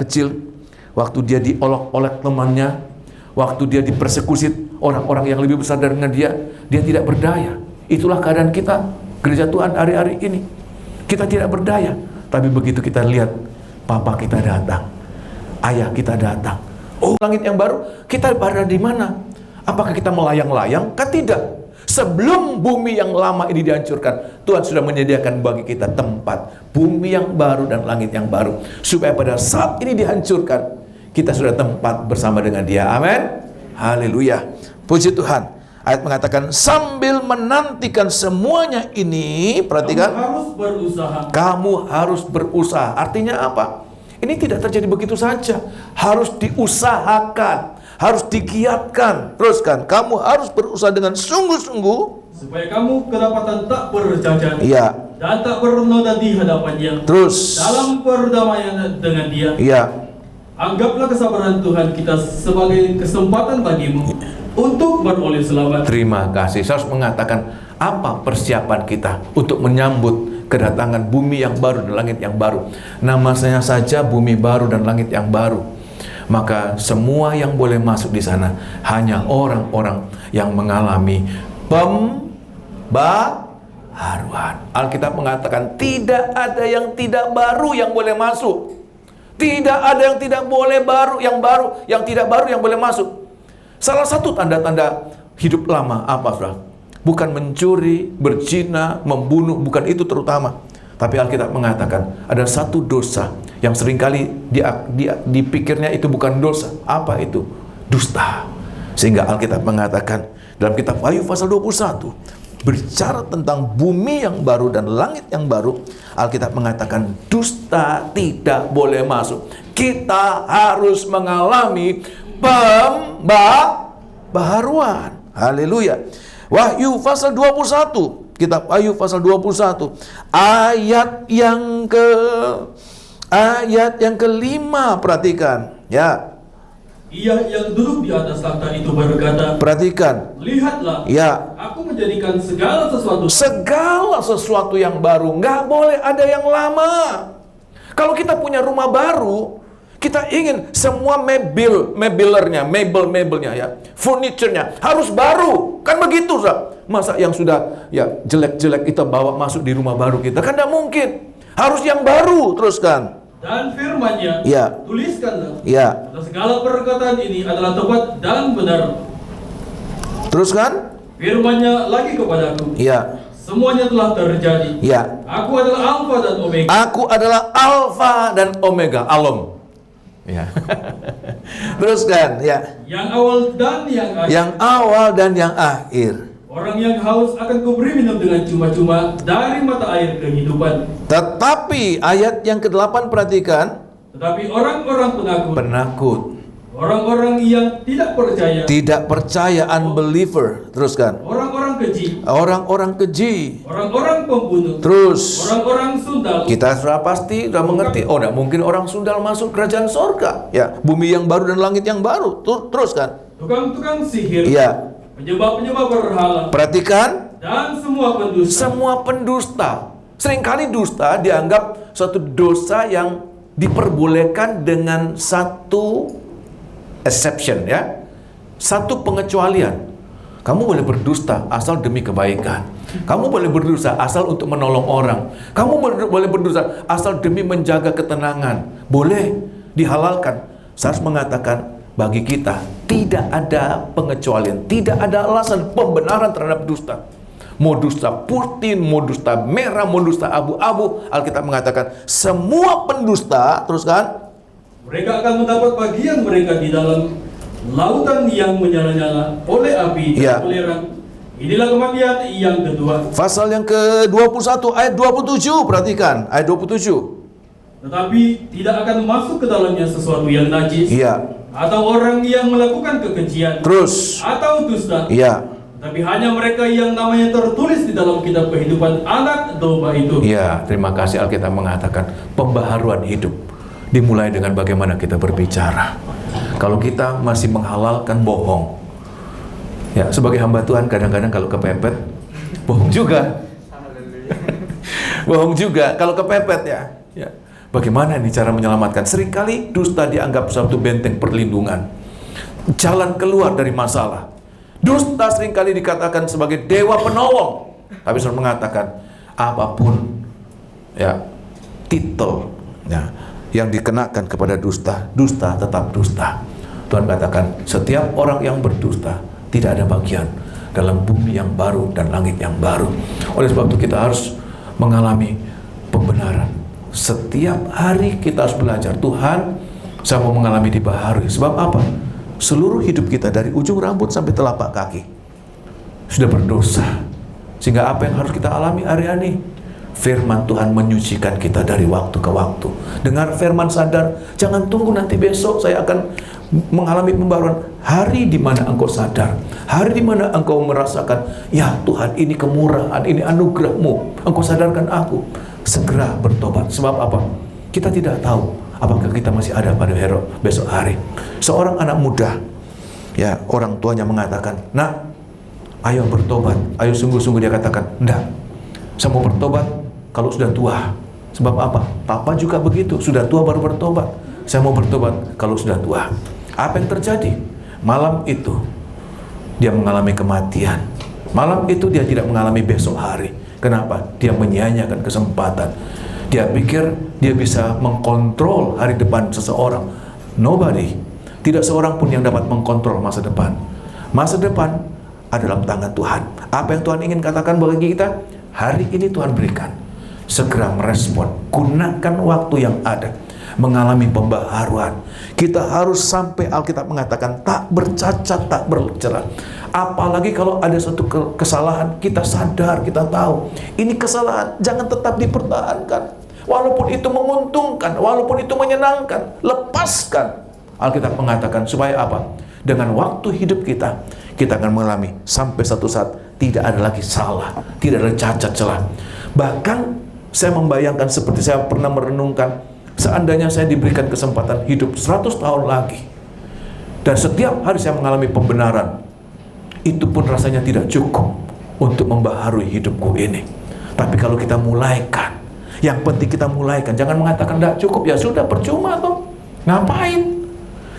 kecil, waktu dia diolok-olok temannya, waktu dia dipersekusi orang-orang yang lebih besar dari dia, dia tidak berdaya. Itulah keadaan kita, gereja Tuhan hari-hari ini. Kita tidak berdaya, tapi begitu kita lihat Papa kita datang, Ayah kita datang, oh langit yang baru, kita berada di mana? Apakah kita melayang-layang? Kan tidak. Sebelum bumi yang lama ini dihancurkan, Tuhan sudah menyediakan bagi kita tempat, bumi yang baru dan langit yang baru, supaya pada saat ini dihancurkan, kita sudah tempat bersama dengan Dia. Amin. Haleluya. Puji Tuhan. Ayat mengatakan, sambil menantikan semuanya ini, perhatikan, kamu harus berusaha. Artinya apa? Ini tidak terjadi begitu saja. Harus diusahakan, harus digiatkan. Teruskan, kamu harus berusaha dengan sungguh-sungguh, supaya kamu kedapatan tak berjajan, iya, dan tak bernoda di hadapannya. Terus, dalam perdamaian dengan Dia. Iya. Anggaplah kesabaran Tuhan kita sebagai kesempatan bagimu untuk beroleh selamat. Terima kasih. Saya harus mengatakan, apa persiapan kita untuk menyambut kedatangan bumi yang baru dan langit yang baru? Namanya saja bumi baru dan langit yang baru. Maka semua yang boleh masuk di sana hanya orang-orang yang mengalami pembaharuan. Alkitab mengatakan tidak ada yang tidak baru yang boleh masuk. Tidak ada yang tidak boleh baru, yang tidak baru yang boleh masuk. Salah satu tanda-tanda hidup lama apa, saudara? Bukan mencuri, berzina, membunuh, bukan itu terutama. Tapi Alkitab mengatakan ada satu dosa yang seringkali dipikirnya itu bukan dosa. Apa itu? Dusta. Sehingga Alkitab mengatakan dalam kitab Wahyu pasal 21, berbicara tentang bumi yang baru dan langit yang baru, Alkitab mengatakan dusta tidak boleh masuk. Kita harus mengalami pembaharuan. Haleluya. Wahyu pasal 21, kitab Wahyu pasal 21, ayat yang kelima, perhatikan ya. Ia yang duduk di atas takhta itu berkata, perhatikan, lihatlah, ya, aku menjadikan segala sesuatu yang baru. Nggak boleh ada yang lama. Kalau kita punya rumah baru, kita ingin semua mebelnya ya, furniturnya harus baru, kan begitu, Zak? Masa yang sudah ya jelek-jelek kita bawa masuk di rumah baru kita, kan tidak mungkin. Harus yang baru. Teruskan. Dan firman-Nya, ya, tuliskanlah, ya, segala perkataan ini adalah tepat dan benar. Teruskan. Firman-Nya lagi kepadaku, ya, semuanya telah terjadi. Ya. Aku adalah Alfa dan Omega. Aku adalah Alfa dan Omega. Alom. Ya. Teruskan, ya. Yang awal dan yang akhir. Yang awal dan yang akhir. Orang yang haus akan kuberi minum dengan cuma-cuma dari mata air kehidupan. Tetapi ayat yang ke-8, perhatikan. Tetapi orang-orang penakut. Orang-orang yang tidak percaya, unbeliever. Teruskan. Orang-orang keji. Orang-orang pembunuh. Terus. Orang-orang sundal. Kita sudah pasti sudah mengerti. Oh, tidak mungkin orang sundal masuk kerajaan sorga. Ya, bumi yang baru dan langit yang baru. Teruskan. Tukang-tukang sihir. Ya. Penyembah-penyembah berhala. Perhatikan. Dan semua pendusta. Seringkali dusta dianggap suatu dosa yang diperbolehkan dengan satu exception, ya, satu pengecualian. Kamu boleh berdusta asal demi kebaikan. Kamu boleh berdusta asal untuk menolong orang. Kamu boleh berdusta asal demi menjaga ketenangan. Boleh, dihalalkan. Saya harus mengatakan, bagi kita tidak ada pengecualian, tidak ada alasan pembenaran terhadap dusta. Mau dusta putih, mau dusta merah, mau dusta abu-abu, Alkitab mengatakan semua pendusta, teruskan, mereka akan mendapat bagian mereka di dalam lautan yang menyala-nyala oleh api dan belerang. Inilah kematian yang kedua. Pasal yang ke-21 ayat 27, perhatikan ayat 27. Tetapi tidak akan masuk ke dalamnya sesuatu yang najis, atau orang yang melakukan kekejian, terus, atau dusta, tapi hanya mereka yang namanya tertulis di dalam kitab kehidupan anak domba itu. Ya, terima kasih. Alkitab mengatakan pembaharuan hidup dimulai dengan bagaimana kita berbicara. Kalau kita masih menghalalkan bohong, ya, sebagai hamba Tuhan kadang-kadang kalau kepepet, bohong juga. Bohong juga kalau kepepet, ya. Bagaimana ini cara menyelamatkan? Seringkali dusta dianggap suatu benteng perlindungan, jalan keluar dari masalah. Dusta seringkali dikatakan sebagai dewa penolong. Tapi saya mengatakan apapun, ya, titel, ya, yang dikenakan kepada dusta, dusta tetap dusta. Tuhan katakan setiap orang yang berdusta tidak ada bagian dalam bumi yang baru dan langit yang baru. Oleh sebab itu kita harus mengalami pembenaran. Setiap hari kita harus belajar, Tuhan, saya mau mengalami dibaharui. Sebab apa? Seluruh hidup kita dari ujung rambut sampai telapak kaki sudah berdosa. Sehingga apa yang harus kita alami hari-hari? Firman Tuhan menyucikan kita dari waktu ke waktu. Dengar firman, sadar, jangan tunggu nanti besok saya akan mengalami pembaruan. Hari di mana engkau sadar, hari di mana engkau merasakan, ya Tuhan, ini kemurahan, ini anugerah-Mu, engkau sadarkan aku, segera bertobat. Sebab apa? Kita tidak tahu apakah kita masih ada pada besok hari. Seorang anak muda, ya, orang tuanya mengatakan, "Nak, ayo bertobat." Ayo sungguh-sungguh, dia katakan, "Enggak, saya mau bertobat kalau sudah tua." Sebab apa? Papa juga begitu, sudah tua baru bertobat. Saya mau bertobat kalau sudah tua. Apa yang terjadi? Malam itu dia mengalami kematian. Malam itu dia tidak mengalami besok hari. Kenapa? Dia menyia-nyiakan kesempatan. Dia pikir dia bisa mengkontrol hari depan seseorang. Nobody. Tidak seorang pun yang dapat mengkontrol masa depan. Masa depan ada dalam tangan Tuhan. Apa yang Tuhan ingin katakan bagi kita? Hari ini Tuhan berikan. Segera merespon. Gunakan waktu yang ada. Mengalami pembaharuan. Kita harus sampai Alkitab mengatakan tak bercacat, tak bercela. Apalagi kalau ada suatu kesalahan, kita sadar, kita tahu ini kesalahan, jangan tetap dipertahankan. Walaupun itu menguntungkan, walaupun itu menyenangkan, lepaskan. Alkitab mengatakan supaya apa? Dengan waktu hidup kita akan mengalami sampai satu saat tidak ada lagi salah, tidak ada cacat celah. Bahkan saya membayangkan seperti saya pernah merenungkan, seandainya saya diberikan kesempatan hidup 100 tahun lagi, dan setiap hari saya mengalami pembenaran, itu pun rasanya tidak cukup untuk membaharui hidupku ini. Tapi kalau kita mulaikan, yang penting kita mulaikan. Jangan mengatakan tidak cukup, ya sudah percuma toh. Ngapain?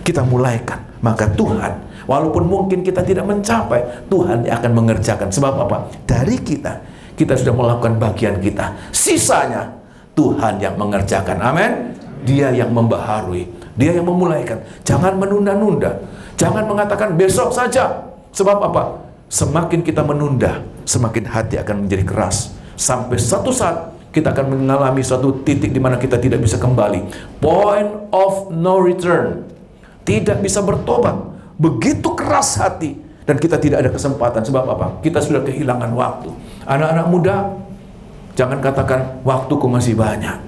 Kita mulaikan. Maka Tuhan, walaupun mungkin kita tidak mencapai, Tuhan akan mengerjakan. Sebab apa? Dari kita sudah melakukan bagian kita. Sisanya Tuhan yang mengerjakan. Amin. Dia yang membaharui, dia yang memulaikan. Jangan menunda-nunda. Jangan mengatakan besok saja. Sebab apa? Semakin kita menunda, semakin hati akan menjadi keras. Sampai satu saat kita akan mengalami suatu titik di mana kita tidak bisa kembali. Point of no return. Tidak bisa bertobat. Begitu keras hati. Dan kita tidak ada kesempatan. Sebab apa? Kita sudah kehilangan waktu. Anak-anak muda, jangan katakan waktuku masih banyak.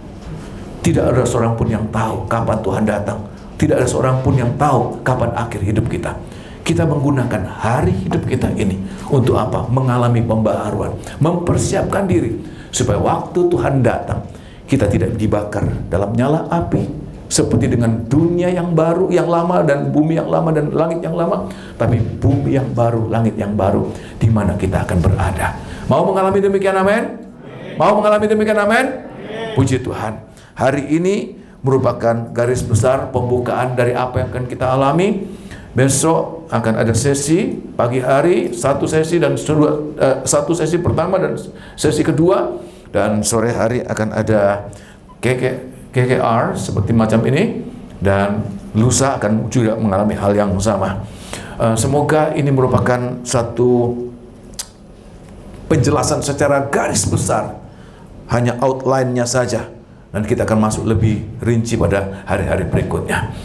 Tidak ada seorang pun yang tahu kapan Tuhan datang. Tidak ada seorang pun yang tahu kapan akhir hidup kita. Kita menggunakan hari hidup kita ini untuk apa? Mengalami pembaharuan, mempersiapkan diri supaya waktu Tuhan datang kita tidak dibakar dalam nyala api seperti dengan dunia yang baru, yang lama, dan bumi yang lama dan langit yang lama, tapi bumi yang baru, langit yang baru di mana kita akan berada. Mau mengalami demikian, amin? Mau mengalami demikian, amin? Puji Tuhan. Hari ini merupakan garis besar pembukaan dari apa yang akan kita alami. Besok akan ada sesi pagi hari, satu sesi satu sesi pertama dan sesi kedua, dan sore hari akan ada KKR seperti macam ini, dan lusa akan juga mengalami hal yang sama. Semoga ini merupakan satu penjelasan secara garis besar, hanya outline-nya saja, dan kita akan masuk lebih rinci pada hari-hari berikutnya.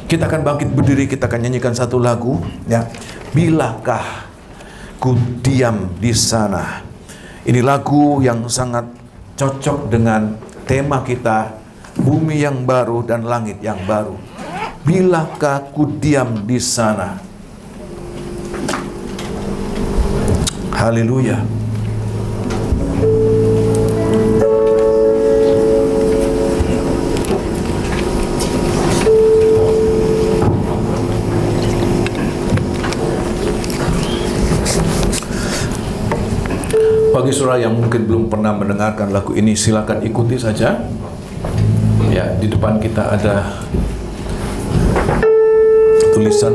Kita akan bangkit berdiri, kita akan nyanyikan satu lagu, ya. Bilakah ku diam di sana. Ini lagu yang sangat cocok dengan tema kita, bumi yang baru dan langit yang baru. Bilakah ku diam di sana. Haleluya. Bagi saudara yang mungkin belum pernah mendengarkan lagu ini, silakan ikuti saja. Ya, di depan kita ada tulisan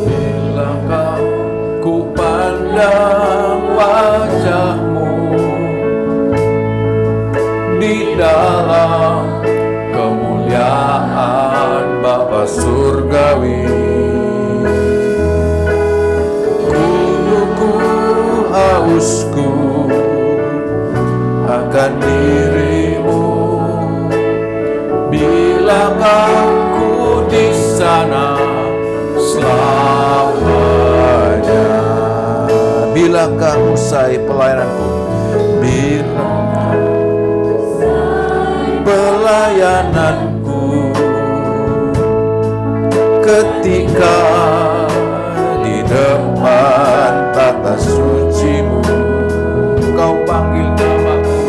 bilakah ku pandang wajahmu di dalam kemuliaan Bapa surgawi. Gunungku, hausku akan dirimu. Bilakah ku di sana selamanya? Bilakah usai pelayananku? Bila pelayananku, ketika di depan tata sucimu, kau panggil namaku,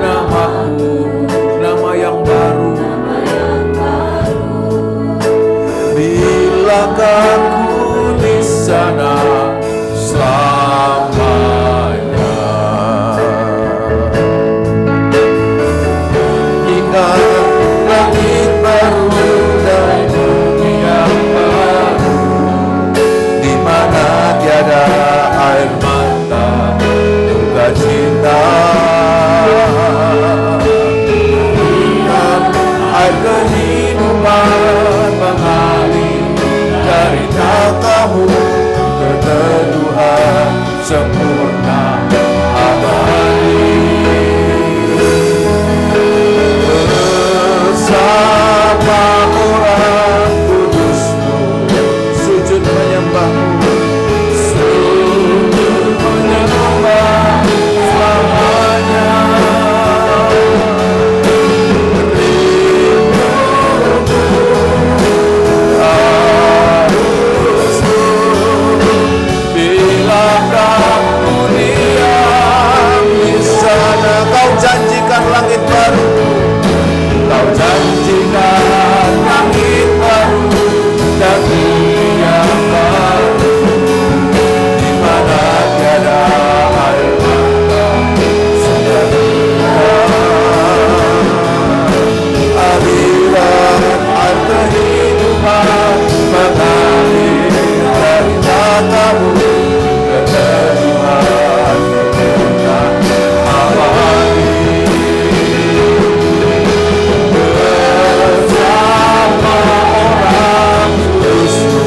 namaku, nama yang baru. Bilakah ku di sana selamanya? Hingga langit baru dan bumi yang baru, di mana tiada air mata, duka cita, dan air kehidupan mengalir dari tatamu ke teduhan sempurna abadi. Bersama orang kudusmu sujud menyembahmu, sujud menyembah selamanya. Bilakah ku diam di sana? Kau janjikan langit baru, kau janjikan langit baru dan bumi yang baru, di mana tiada air mata, aliran air kehidupan mengalir dari tatamu ke teduhan sempurna abadi. Bersama orang kudusmu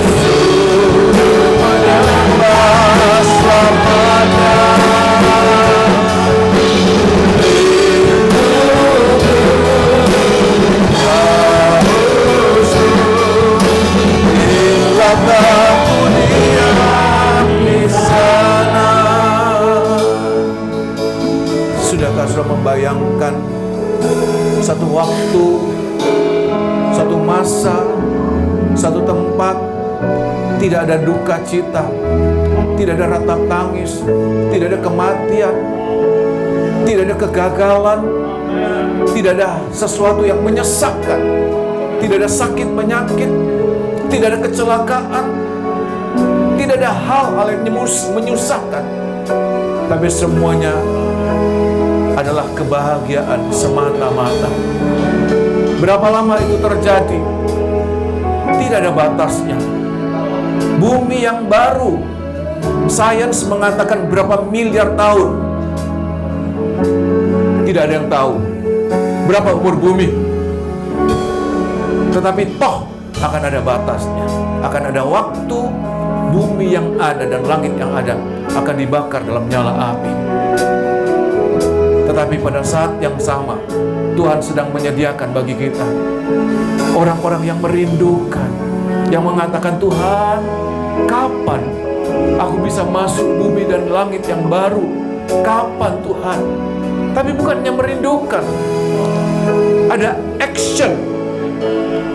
sujud menyembah selamanya. Bilakah ku diam di sana? Sudahkah saudara membayangkan satu waktu, satu masa, satu tempat, tidak ada duka cita, tidak ada ratap tangis, tidak ada kematian, tidak ada kegagalan, tidak ada sesuatu yang menyesakkan, tidak ada sakit penyakit, tidak ada kecelakaan, tidak ada hal-hal yang menyusahkan, tapi semuanya adalah kebahagiaan semata-mata. Berapa lama itu terjadi? Tidak ada batasnya. Bumi yang baru, sains mengatakan berapa miliar tahun. Tidak ada yang tahu berapa umur bumi. Tetapi toh akan ada batasnya. Akan ada waktu bumi yang ada dan langit yang ada akan dibakar dalam nyala api. Tetapi pada saat yang sama, Tuhan sedang menyediakan bagi kita orang-orang yang merindukan, yang mengatakan, Tuhan, kapan aku bisa masuk bumi dan langit yang baru? Kapan Tuhan? Tapi bukannya merindukan, ada action.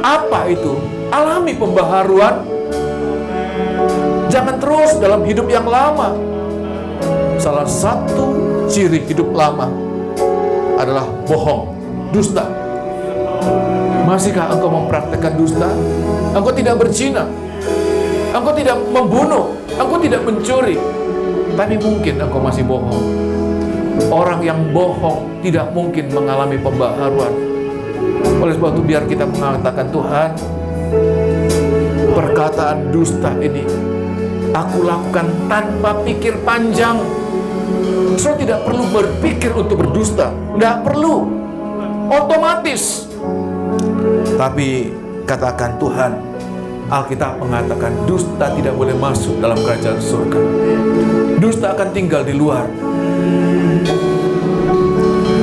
Apa itu? Alami pembaharuan. Jangan terus dalam hidup yang lama. Salah satu ciri hidup lama adalah bohong, dusta. Masihkah engkau mempraktekkan dusta? Engkau tidak berzina, engkau tidak membunuh, engkau tidak mencuri, tapi mungkin engkau masih bohong. Orang yang bohong tidak mungkin mengalami pembaharuan. Oleh sebab itu biar kita mengatakan, Tuhan, perkataan dusta ini aku lakukan tanpa pikir panjang, Saudara tidak perlu berpikir untuk berdusta, tidak perlu, otomatis. Tapi katakan, Tuhan, Alkitab mengatakan dusta tidak boleh masuk dalam kerajaan surga. Dusta akan tinggal di luar.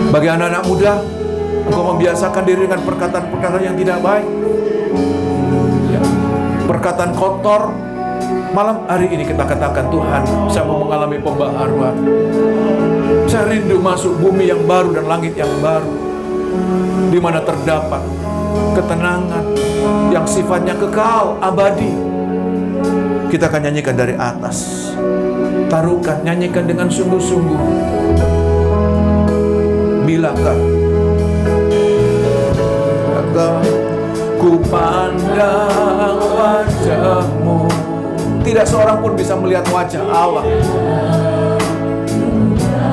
Bagi anak-anak muda, engkau membiasakan diri dengan perkataan-perkataan yang tidak baik, ya, perkataan kotor. Malam hari ini kita katakan, Tuhan, saya mau mengalami pembaharuan. Saya rindu masuk bumi yang baru dan langit yang baru, di mana terdapat ketenangan yang sifatnya kekal, abadi. Kita akan nyanyikan dari atas. Taruhkan, nyanyikan dengan sungguh-sungguh. Bilakah ku pandang wajah-Mu, tidak seorang pun bisa melihat wajah Allah.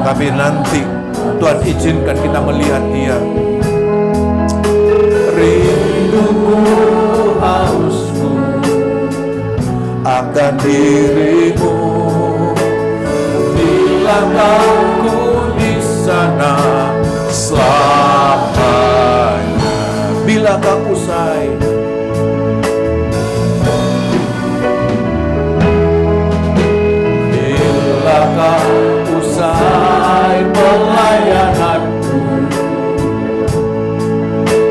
Tapi nanti Tuhan izinkan kita melihat Dia. Rinduku, hausku akan diri-Mu, bilakah ku di sana selamanya. Bilakah usai pelayananku,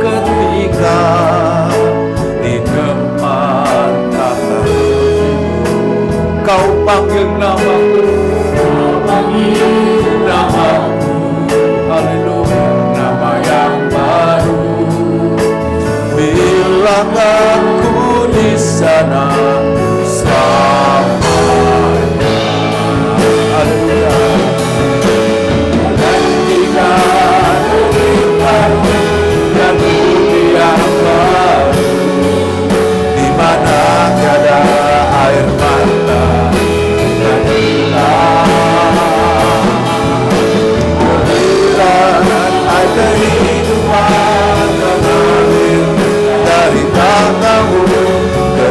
ketika di depan tatamu Kau panggil namaku, haleluya, nama yang baru. Bilakah ku di sana selamanya. Haleluya. Dan bumi yang baru, di mana tiada air mata dan kehilangan air kehidupan mengalir dari tatamu ke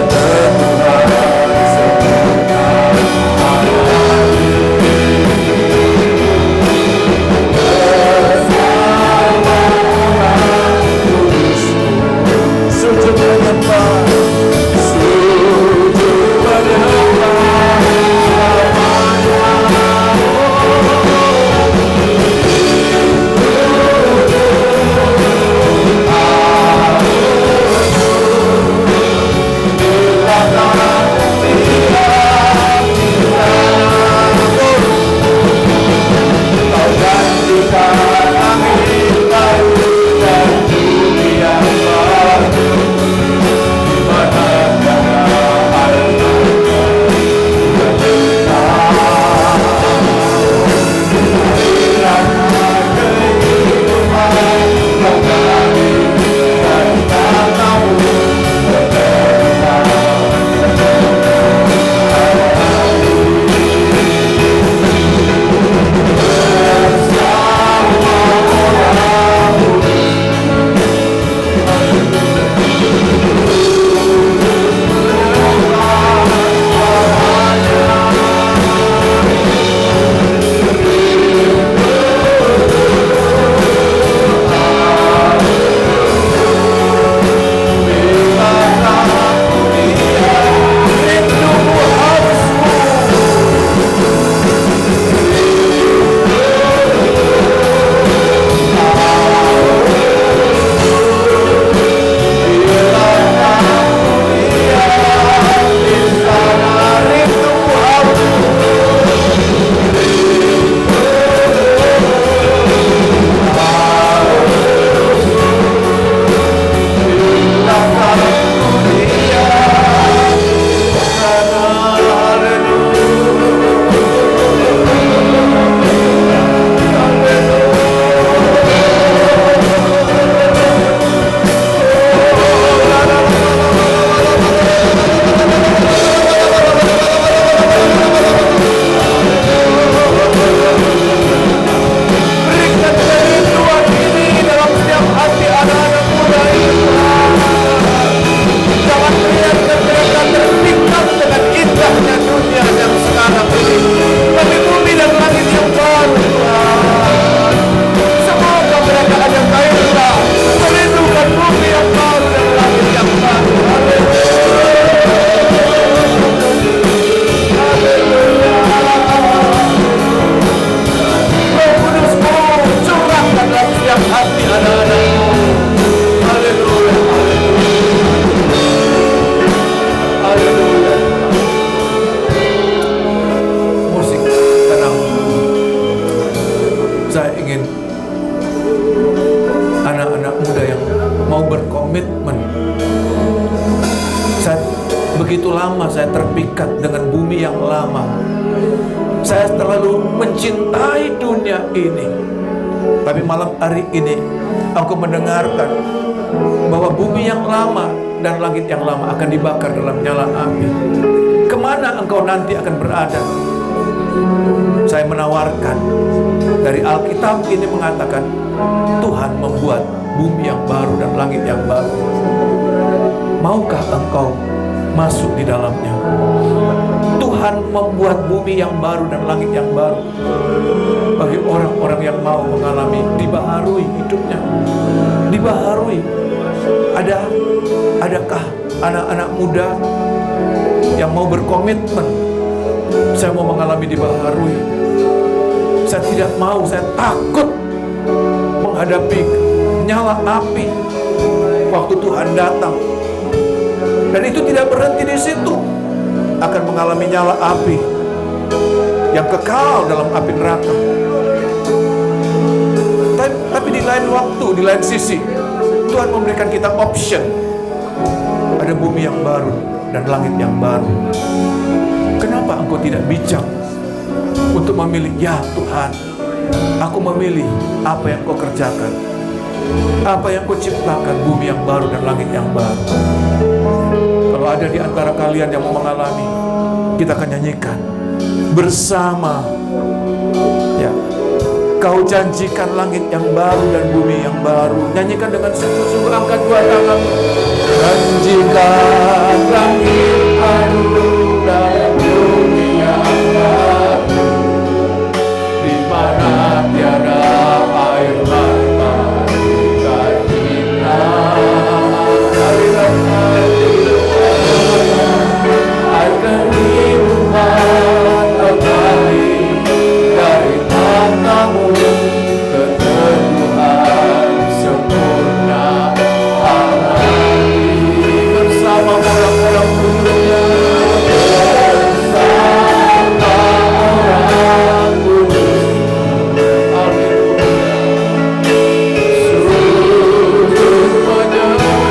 terpikat dengan bumi yang lama. Saya terlalu mencintai dunia ini. Tapi malam hari ini aku mendengarkan bahwa bumi yang lama dan langit yang lama akan dibakar dalam nyala api. Kemana engkau nanti akan berada? Saya menawarkan, dari Alkitab ini mengatakan Tuhan membuat bumi yang baru dan langit yang baru. Maukah engkau masuk di dalamnya? Tuhan membuat bumi yang baru dan langit yang baru bagi orang-orang yang mau mengalami dibaharui hidupnya. Dibaharui. Adakah anak-anak muda yang mau berkomitmen? Saya mau mengalami dibaharui. Saya tidak mau, saya takut menghadapi nyala api waktu Tuhan datang. Dan itu tidak berhenti di situ. Akan mengalami nyala api yang kekal dalam api neraka. Tapi di lain waktu, di lain sisi, Tuhan memberikan kita option. Ada bumi yang baru dan langit yang baru. Kenapa engkau tidak bijak untuk memilih? Ya Tuhan, aku memilih apa yang kau kerjakan, apa yang kau ciptakan, bumi yang baru dan langit yang baru. Kalau ada di antara kalian yang mau mengalami, kita akan nyanyikan bersama. Ya, kau janjikan langit yang baru dan bumi yang baru. Nyanyikan dengan sungguh-sungguh, angkat dua tangan. Janjikan langit baru dan bumi yang baru, di mana tiada air mata dan kita. Akan dibuat kembali dari matamu ke Tuhan sempurna alami bersama orang-orang dunia, bersama orang kudus. Sujud menyembah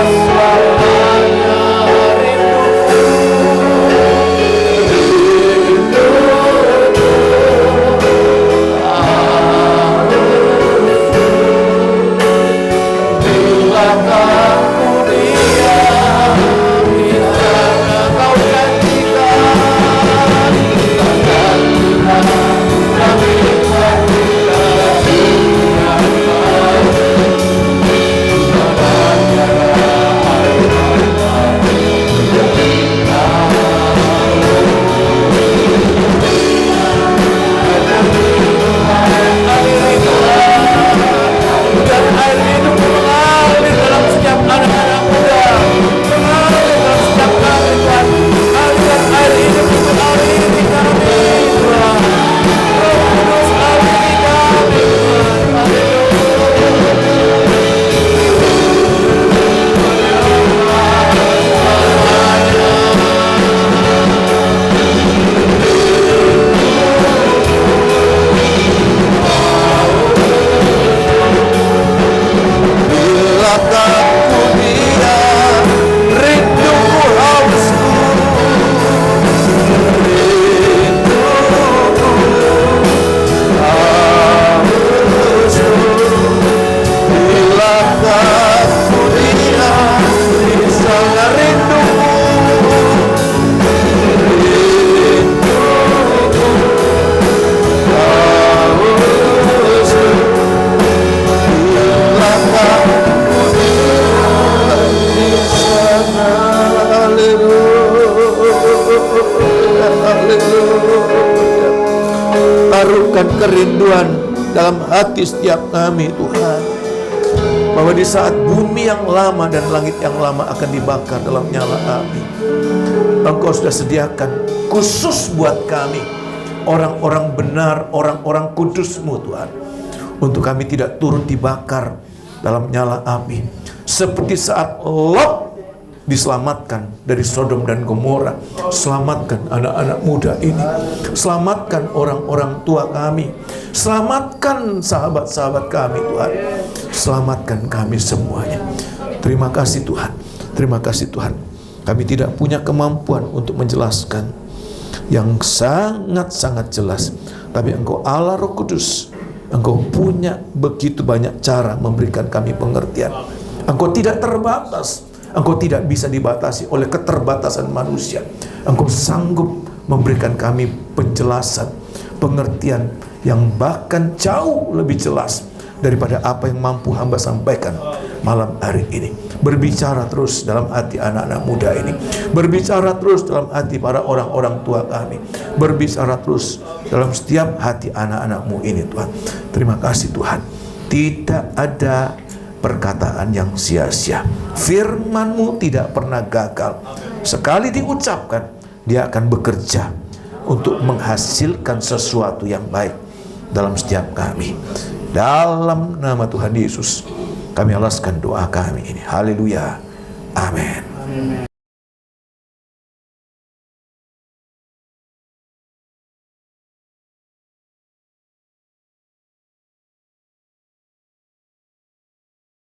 selamanya. Taruhkan kerinduan dalam hati setiap kami Tuhan, bahwa di saat bumi yang lama dan langit yang lama akan dibakar dalam nyala api, Engkau sudah sediakan khusus buat kami orang-orang benar, orang-orang kudus-Mu Tuhan, untuk kami tidak turut dibakar dalam nyala api, seperti saat Lot diselamatkan dari Sodom dan Gomora. Selamatkan anak-anak muda ini, selamatkan orang-orang tua kami, selamatkan sahabat-sahabat kami Tuhan, selamatkan kami semuanya. Terima kasih Tuhan, terima kasih Tuhan. Kami tidak punya kemampuan untuk menjelaskan yang sangat-sangat jelas. Tapi Engkau Allah Roh Kudus, Engkau punya begitu banyak cara memberikan kami pengertian. Engkau tidak terbatas. Engkau tidak bisa dibatasi oleh keterbatasan manusia. Engkau sanggup memberikan kami penjelasan, pengertian yang bahkan jauh lebih jelas daripada apa yang mampu hamba sampaikan malam hari ini. Berbicara terus dalam hati anak-anak muda ini. Berbicara terus dalam hati para orang-orang tua kami. Berbicara terus dalam setiap hati anak-anak-Mu ini, Tuhan. Terima kasih, Tuhan. Tidak ada perkataan yang sia-sia. Firman-Mu tidak pernah gagal. Sekali diucapkan, dia akan bekerja untuk menghasilkan sesuatu yang baik dalam setiap kami. Dalam nama Tuhan Yesus, kami alaskan doa kami ini. Haleluya. Amin.